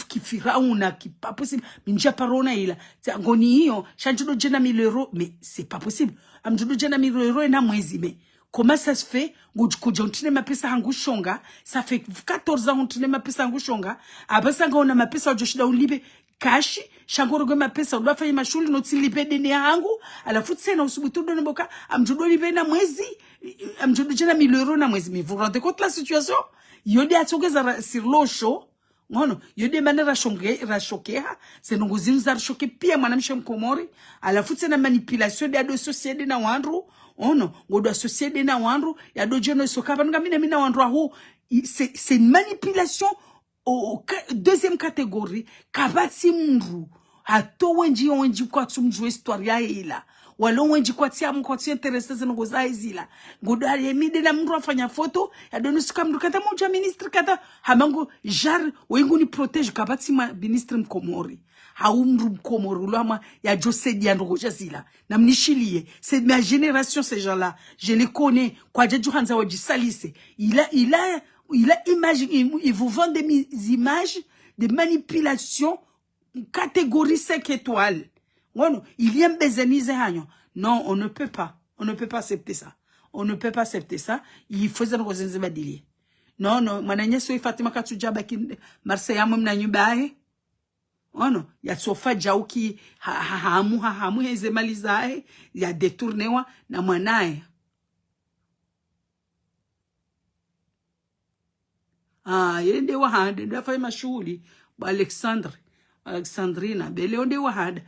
Speaker 1: kifirauna pas possible. Minja parona ila. Ngoni hiyo chanjudo jena 1000 euros mais c'est pas possible. Amjudo jena 1000 euros na mwezi mais comment ça se fait? Kuja untine mapesa hangu shonga. Ça fait 14 ans untine mapesa hangu shonga. Abasa ngaona mapesa ujoshida ulibe kashi shangoro gwe pesa udafanya mashuli no tsilipe deni yangu alafu tsena usubutu ndo mboka amjudo libe na mwezi amjudo jana 1000 euros na mwezi. Mais vous rendez compte la situation? Yodi atogeza sur l'osho ngono yodi manera rashokea senongo zinza rashoke pia mwanamshe mkomori alafu tsena manipulation de ado société na wandu ono ngodo société na wandu ya dojeno sokaba ngamina mina wandu aho c'est une manipulation au deuxième catégorie kabati mru hato wenji kwa tumjue histoire ya ila walo wenji kwa tia mkwati interesse ngo za izila godari emide na mru afanya photo ya donu sikamdu kata moja ministre kata hamango jar wengu ni protège kabati ma ministre mkomori haumru mkomori lama ya Jose Diandro jazila na mnishilie c'est ma génération ces gens-là je les connais kwa jeju hanza wajisalise il a il vous vend des images de manipulation catégorie 5 étoiles. Non, il y a un non, on ne peut pas. On ne peut pas accepter ça. On ne peut pas accepter ça. Il faut que vous ayez non, non, mananya so Fatima Katujaba ki Marseille amum na nyubae. Oh non, ya sofa jauki hamu hezemalizae, ya détournewa na mwanae. Yende wahanda ndafanya mashughuli ba Alexandrina bele onde wahanda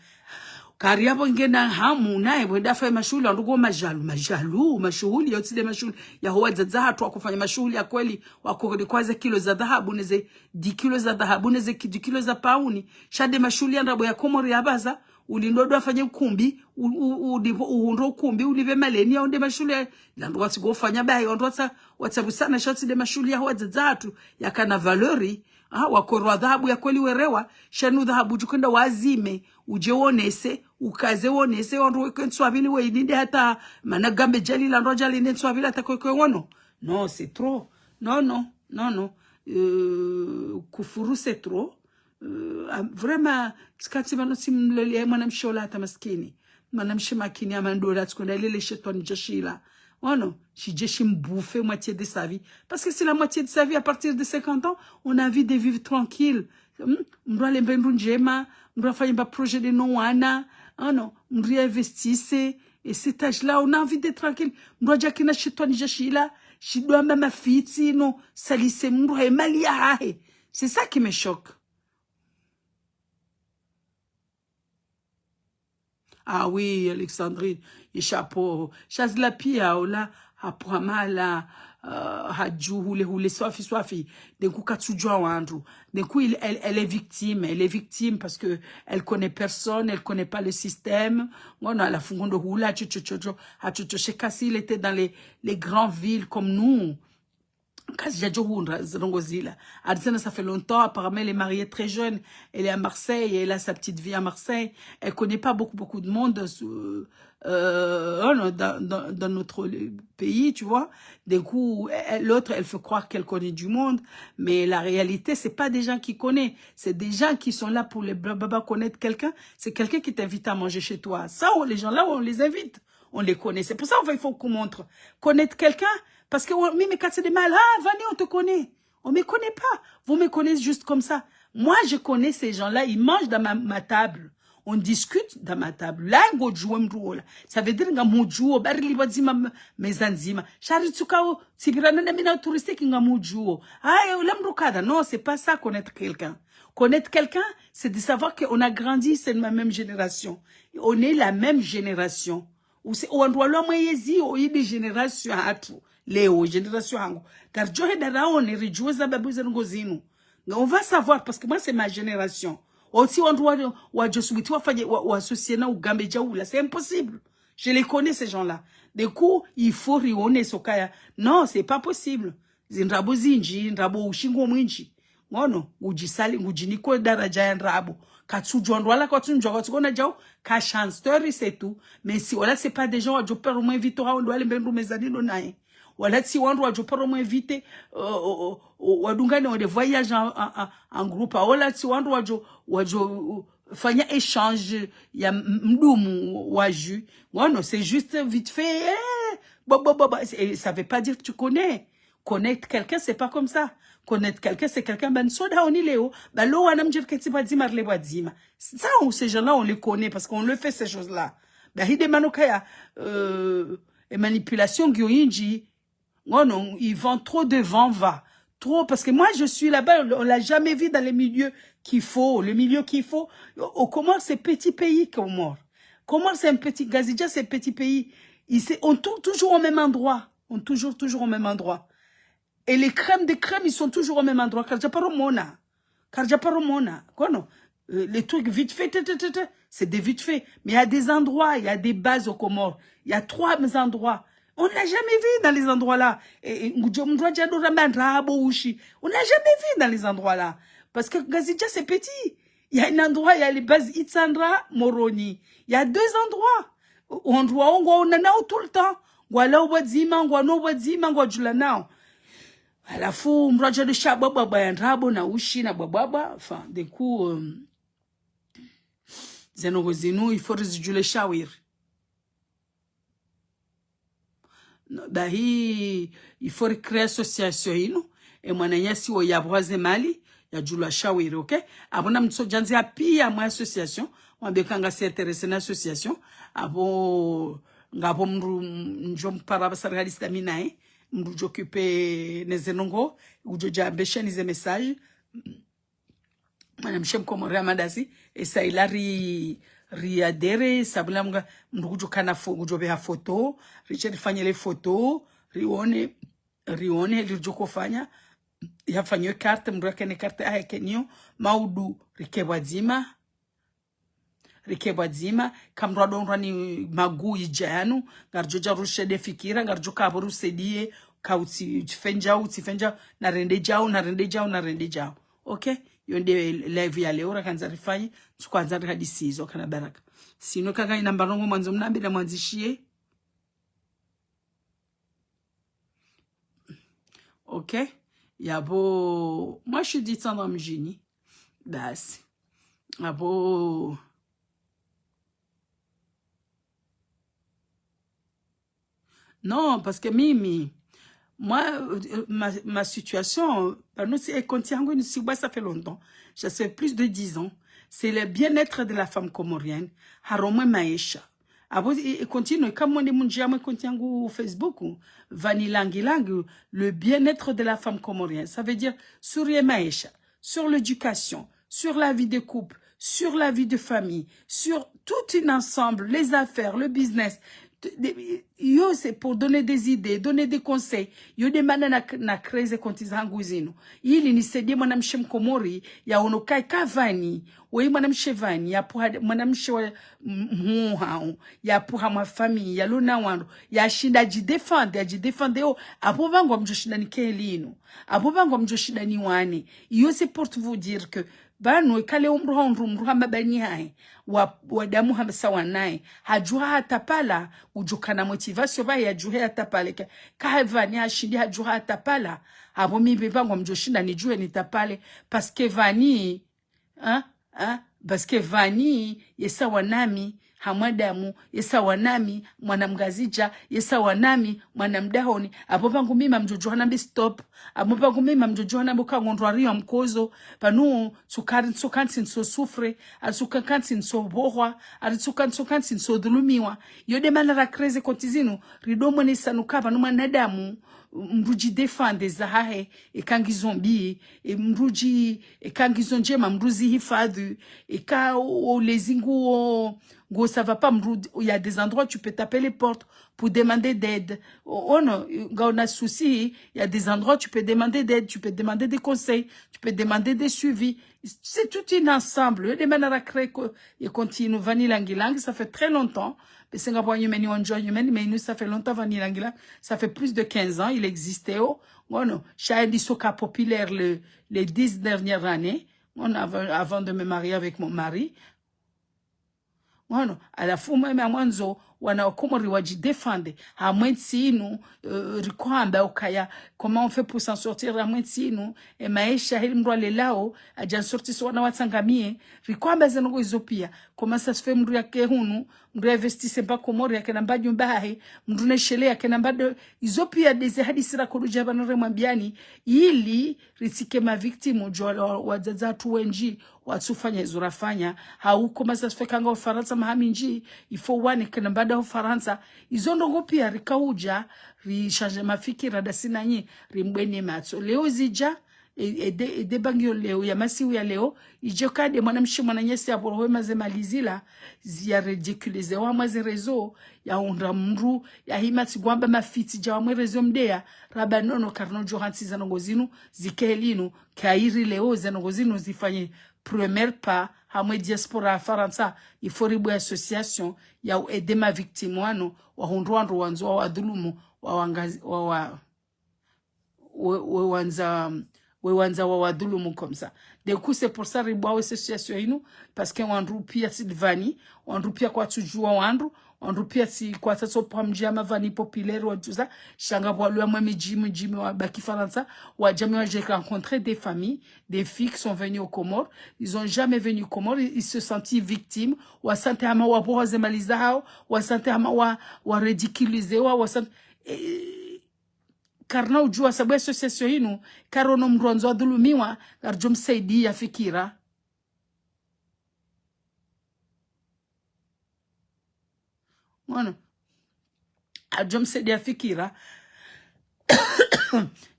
Speaker 1: kari hapo ngena hamu naye bwenda fanya mashughuli ndugo majalu mashughuli yote ile mashughuli ya huwa za hatu wakufanya mashughuli ya kweli wako kwaza kilo za dhahabu neze 10 kilo za dhahabu neze 10 kilo za pauni shade mashughuli ya ndabo ya komori ya baza ulindodo afanye ukumbi undo ukumbi ulive maleni ya onde mashughuli la ndo wati gofanya bae ndo watabusana shoti de mashughuli ya huwa za hatu ya kana valori wakorwa dhahabu ya kweli werewa shanu dhahabu jukenda wazime uje wonese ukaze wonese wandu kwenswabili we ninde hata managambe jali la ndo jali nenswabili hata kwekwe wono non c'est trop non kufuru c'est trop vraiment skati mano simlele mwanamshola hata maskini mwanamshimakini amandola tskunda lele shetani jashila. Oh non, si j'ai bouffé moitié de sa vie. Parce que c'est la moitié de sa vie, à partir de 50 ans, on a envie de vivre tranquille. On doit aller on doit faire un projet de non-wana. Oh non, on doit investir. Et cet âge-là, on a envie d'être tranquille. On doit dire qu'il y a chez toi, je dois même ma fille, non, ça lisse, c'est ça qui me choque. Ah oui, Alexandrine, et chapeau. Chaz la pia, ola, apramala, hadjou, hule, soafi. D'un coup, katsujwa wandou. D'un coup, elle est victime parce que elle connaît personne, elle connaît pas le système. On a la fungondo hula, Kasi, il était dans les grandes villes comme nous. Ça fait longtemps, apparemment elle est mariée très jeune, elle est à Marseille, elle a sa petite vie à Marseille, elle connaît pas beaucoup de monde dans notre pays, tu vois. D'un coup, l'autre, elle fait croire qu'elle connaît du monde, mais la réalité, c'est pas des gens qui connaissent, c'est des gens qui sont là pour les blablabla connaître quelqu'un, c'est quelqu'un qui t'invite à manger chez toi. Ça, les gens là, on les invite, on les connaît. C'est pour ça qu'il faut qu'on montre. Connaître quelqu'un, parce que mais quand c'est des mal, venez, on te connaît. On me connaît pas. Vous me connaissez juste comme ça. Moi, je connais ces gens-là, ils mangent dans ma table. on discute dans ma table. Là, ngo juwe mruola. Ça veut dire nga mujuo, bari libazima mezanzima. Shari tsukao, tsipirana na mina touristique nga mujuo. Ah, la mrukada. Non, c'est pas ça connaître quelqu'un. Connaître quelqu'un, c'est de savoir qu'on a grandi, c'est de la même génération. On est la même génération. On doit l'homme o yidi génération hatu. Leo, génération hango. Car johe darao ne rijue za babu za ngozinu. On va savoir, parce que moi, c'est ma génération. Aussi, on doit, associer na ugambe jaoula. C'est impossible. Je les connais, ces gens-là. Du coup, il faut rionner sokaya. Non, c'est pas possible. Zinrabo zinji, nrabo ushingo mwinji. Ngono, ujisali, ujiniko daraja ya nrabo. Katsujo ndwala katsunjo katsukona jao, ka chance story, c'est tout. Mais si, voilà, c'est pas des gens, à joper au moins vite, on doit aller mbendo mezani no nae. Voilà, si on doit au moins inviter, wadungane on des voyages en groupe. Voilà, si on doit faire un échange, il y a mdoum waju. Non, c'est juste vite fait. Ça veut pas dire que tu connais. Connaître quelqu'un, c'est pas comme ça. Connaître quelqu'un, c'est quelqu'un, ben, soda on y léo. Ben, l'eau, on a m'dire que tu vas dire, marle boadzima. Ça, ces gens-là, on les connaît parce qu'on le fait ces choses-là. Ben, il demande qu'il y a, manipulation, gyoinji. Oh non, ils vendent trop de vent, va. Trop, parce que moi, je suis là-bas, on l'a jamais vu dans les milieux qu'il faut. Le milieu qu'il faut. Au Comores, c'est petit pays, Comores. Comores, c'est un petit, Gazidja, c'est un petit pays. On tourne toujours au même endroit. On toujours au même endroit. Et les crèmes des crèmes, ils sont toujours au même endroit. Karjaparomona. Quoi, les trucs vite fait, c'est des vite fait. Mais il y a des endroits, il y a des bases au Comores. Il y a 3 endroits. On n'a jamais vu dans les endroits-là. On n'a jamais vu dans les endroits-là. Parce que Gazidja, c'est petit. Il y a un endroit, il y a les bases Itsandra, Moroni. Il y a 2 endroits. On en a tout le temps. Voilà, on à la fois, mraja de chababa, bayandrabo, na ushi, na bababa. Enfin, du coup, Zenogozinu, il faut résiduer le shawir. Dahi, il faut créer association ino. Et mwananya si wo yabwaze mali, ya jula shawiri, ok? Abona mtso janzi api ya mwa association. Mwabekanga si interesse na association. Abo, ngabo mru njom parabasargalista minae. Mru j'occupe nezenongo. Ujo jambesha nize message. Madame Shem Komore Amadasi. Et ça il a riadere sabula mga mrugujo kana ujobe ha photo Richard fanya le photo rione lijoko fanya yafanywe carte mraka ne carte ahekenyo maudu rikebwadzima kamrado ndani magu ijanu ngarjoja rushe de fikira ngarjoka aburusedie kauti tifenja na rende jao okay. Yonde live ya leo rakanza rifanye tukwanza hadisizo kana baraka sino kaka ina mbarongo mwanzo mnambi na mwanzishie ok yabo moi je dis ça dans mon génie basi abo non parce que mimi moi, ma situation, ça fait longtemps. Ça fait plus de 10 ans. C'est le bien-être de la femme comorienne. Haromwe maisha. Abo continue comme on dit mon diamant continue Facebook. Vanilangilang, le bien-être de la femme comorienne. Ça veut dire sur les maisha, sur l'éducation, sur la vie de couple, sur la vie de famille, sur tout un ensemble, les affaires, le business. Yo c'est pour donner des idées, donner des conseils. Yo demande na crazy kontizangu zinu. Ili nisaidie mwanamshe mkomori ya onokai kavani. Wei mwanamshe vani ya puha mwanamshe wa muhao ya puha mwa famille ya luna wando ya shinda jidefende o apo bango mjoshinda ni kelino. Apo bango mjoshinda ni wane. Yo c'est pour vous dire que banu kale umruha mabani hai wadamu hamsawa naye hajua hata pala ujukana motivation ba ya juhe hata pale kavani hashindi hajua hata pala abo mibe bango mjoshinda nijue nitapale parce que vani parce que vani yesa wanami hamwadamu yesa wanami mwanamgazija yesa wanami mwanamdahoni apo pangu mima mjojohana mbi stop apo pangu mima mjojohana mbuka ngondwario mkozo panu tsukanti nso sufre atsukanti nso bohwa atsukanti nso dhulumiwa yode manara kreze kontizinu ridomo ni sanukapa numa nadamu mruji defande zahahe ekangi zombi mruji ekangi zonjema mruzi hifadhu eka lezingu go ça va pas il y a des endroits tu peux taper les portes pour demander d'aide oh non quand on a souci il y a des endroits tu peux demander d'aide tu peux demander des conseils tu peux demander des suivis c'est tout un ensemble de manière créer et continue vanilangilang ça fait très longtemps mais Singapour mais nous ça fait longtemps vanilangilang ça fait plus de 15 ans il existait oh non Shahidi Soka populaire les 10 dernières années avant de me marier avec mon mari. Wano, alafu mweme mwanzo wanaokomori wajidefende hamwensi inu rikwamba ukaya comment on fait pour s'en sortir hamwensi inu maisha hili mru alelao ajansorti so wana watsangamie rikwamba zenongo izopia comment ça se fait mru yake hunu mru investisse mba komori yake namba jumbahe mru neshele yake namba izopia deze hadisi la kuruja banore mwambiani ili ritike ma victime jwala wadzadzatu wenji watsufanya izurafanya hauko masasfekanga Ufaransa mahaminji ifo wane kenambada Ufaransa izondongo pia rikauja rishange mafikira dasina nyi rimbwene matso leo zija ede bangyo leo ya masiu ya leo ijokade mwanamshi mwananyesi aborowe mazemalizila zia ridiculize wa mwazi rezo ya undra mru ya himati gwamba mafiti jawa mwe rezo mdea raba nono karno johansi zanongozinu zikelinu kairi leo zanongozinu zifanye premier pas hamwe diaspora Faransa iforibu association ya aider ma victime wano wahundwandu wanzo wa dhulumu wawangazi wanza wa wadhulumu comme ça. Du coup c'est pour ça ribu association inu parce que wandu pia Sylvanie wandu pia kwa tujua wandu pia si kwa tato pamjia mavani populaire wajuza shanga bwalu amwe mijimi wa baki Faransa wa jamais j'ai rencontré des familles des filles qui sont venues aux Comores ils ont jamais venu aux Comores ils se sentent victimes wa sante ama wa boze malizao wa sante ama wa ridiculiser wa sante karna ujua sababu association inu karono mronzo dhulumiwa garjum saidi ya fikira Mwana, garjum saidi ya fikira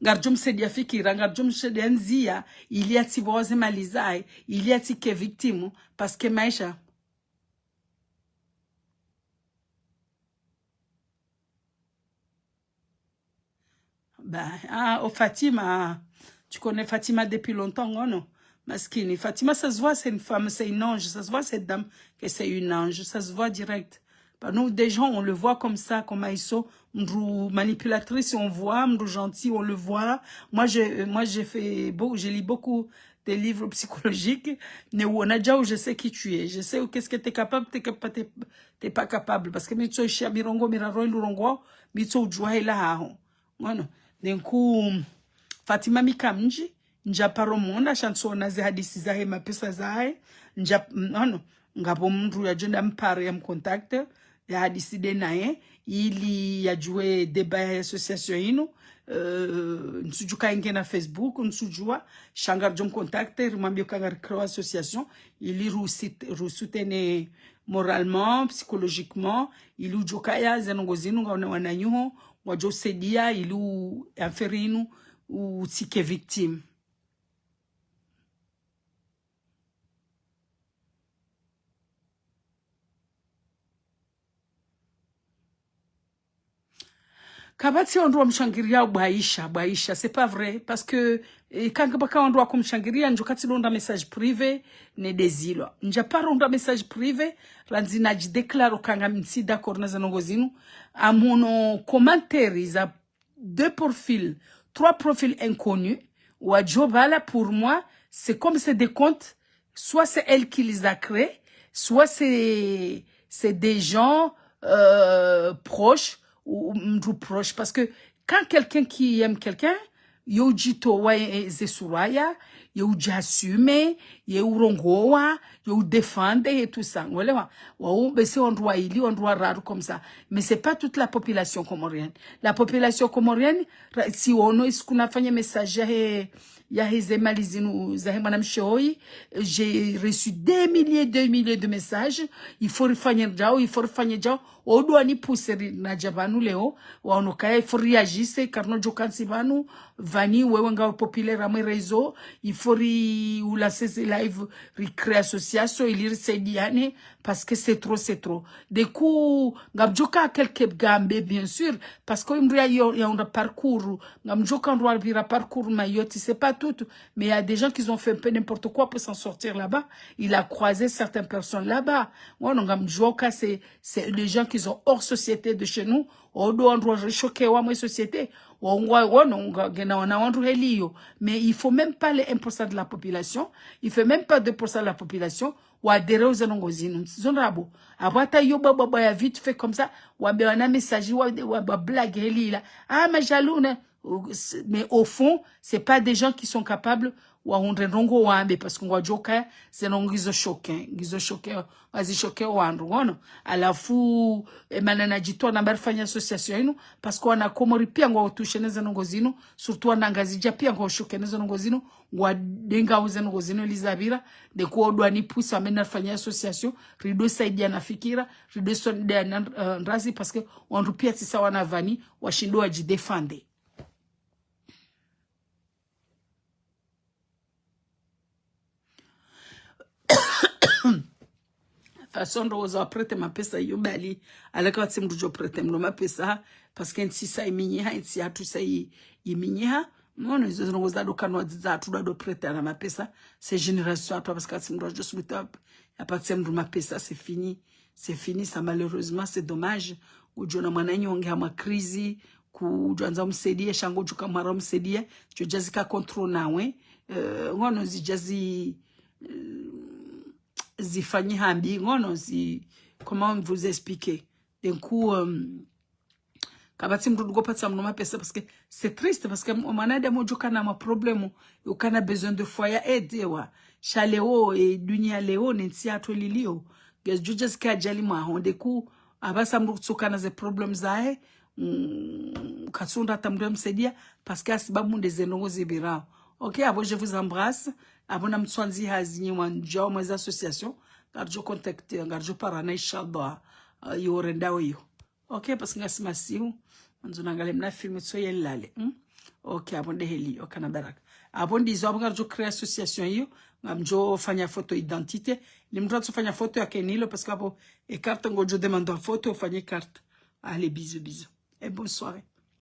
Speaker 1: garjum saidi ya fikira garjum saidi ya nzia ili ati boze malizai ili ati ke victimu parce que maisha Fatima, tu connais Fatima depuis longtemps, non? Maskini. Fatima, ça se voit, c'est une femme, c'est une ange. Ça se voit, cette dame, que c'est une ange. Ça se voit direct. Bah, nous, des gens, on le voit comme ça, comme ils sont. Manipulatrice, on voit. Gentil, on le voit. Moi, j'ai fait beaucoup, j'ai lu beaucoup de livres psychologiques. Mais où on a déjà où je sais qui tu es. Je sais qu'est-ce que t'es capable, t'es pas capable. Parce que mitso ishia mirongo, miraro, ilurongo, mitso ujua ila hao. Bueno. Denku Fatima mikamji njaparo mona chansona ze hadisi zahe mapesa zahe no ngapo mtu ya jenda mpare ya mkontakte ya hadisi de nae ili yajue deba ya association inu nsujuka inge na Facebook nsujua shangar jom contacte rumambio kangar creo association ili rusutene moralement psychologiquement ili ujokaya zenongozinu ngaona wananyuho wajo sedia ilu aferinu ou tike victime. Kabati ondwa mshangiria baisha c'est pas vrai parce que quand baka ondwa kumshangiria njokati londa message privé ne désilo nja paronda message privé ranzina jideclare kanga msi d'accord na zanongozinu amono commentaires za 2 profils 3 profils inconnus ou à Jobala pour moi c'est comme c'est des comptes soit c'est elle qui les a créés soit c'est des gens proches ou proche parce que quand quelqu'un qui aime quelqu'un yojito wa zesuraya ye ujasume ye urongoa ye udefende et tout ça ngelewa wa bese ondwa ili ondwa rare comme ça mais c'est pas toute la population comorienne. La population comorienne si ono iskunafanya message ya hezemali zinu za madame Shoi, j'ai reçu des milliers de messages. Il faut refaire jao odo ni pousser na jabanu leo waonoka il faut réagir karno jokansi banu vani wewe nga populaire ama réseau il faut ou la cesse live recréer association il saidiane parce que c'est trop des coups ngabjoka quelques gambe bien sûr parce que imria y a un parcours ngamjoka ndwa vira parcours mayoti c'est pas tout mais il y a des gens qui ont fait un peu n'importe quoi pour s'en sortir là-bas. Il a croisé certaines personnes là-bas. Ngamjoka c'est les gens qui sont hors société de chez nous. Société. Mais il faut même pas les 1% de la population. Il fait même pas 2% de la population. Ou adhérer aux anongozines. Zonrabo. Abata yo baba ya vite fait comme ça. Ou un message ou blague là. Ah mais jaloux. Mais au fond, c'est pas des gens qui sont capables ou on renongo wambe parce qu'on va joka c'est non gizo choqué wazi choqué wandu ngono alafu manana jitwa na barfanya association inu parce qu'on a komori pia ngo tusheneza nongozino surtout anangazija pia ngo shokeneza nongozino wa denga uze nongozino Elizabira de kuodwa ni pusa amena fanya association rido saidia na fikira rido sonde na ndazi parce que on rupia tisa wana vani washindo wajidefende. Façon de prêter ma pesa yo bali alaka tsimdu jo prêter ma pesa parce que si ça iminyeha si atu ça iminyeha non ils ont osé do kanwa za atu do prêter na ma pesa c'est génération à toi parce que tsimdu jo subit up y a pas tsimdu ma pesa c'est fini ça malheureusement c'est dommage ujona mwana nyonge ama crise ku jwanza umsaidie shango juka mara umsaidie jo jazika control nawe ngono zijazi zifanyi hambi ngono comment vous expliquer d'un coup kabati mtu ngopata mnoma pesa parce que c'est triste parce que mwanada mojoka na ma problème ukana besoin de foyer aide wa chaleo et dunia leo nti atolilio guys just ka jali ma honde ku abasa mtu tsukana ze problems zae katsunda tamdem sedia parce que sababu ndeze ndongo zibirao. OK, abo je vous embrasse. Abona mtwanzi hazinyi wanjao mweza association. Garjo contacte, garjo parana inshallah. Yorenda yo. OK, parce que ngasima siu. Manzuna ngale mna film tso yelale. OK, abonde heli okana baraka. Abondi zo garjo créer association yo. Ngamjo fanya photo identité. Limtwa fanya photo ya Kenilo parce que abo e carte ngojo demande photo fanya carte. Allez, bisous. Et bonne soirée.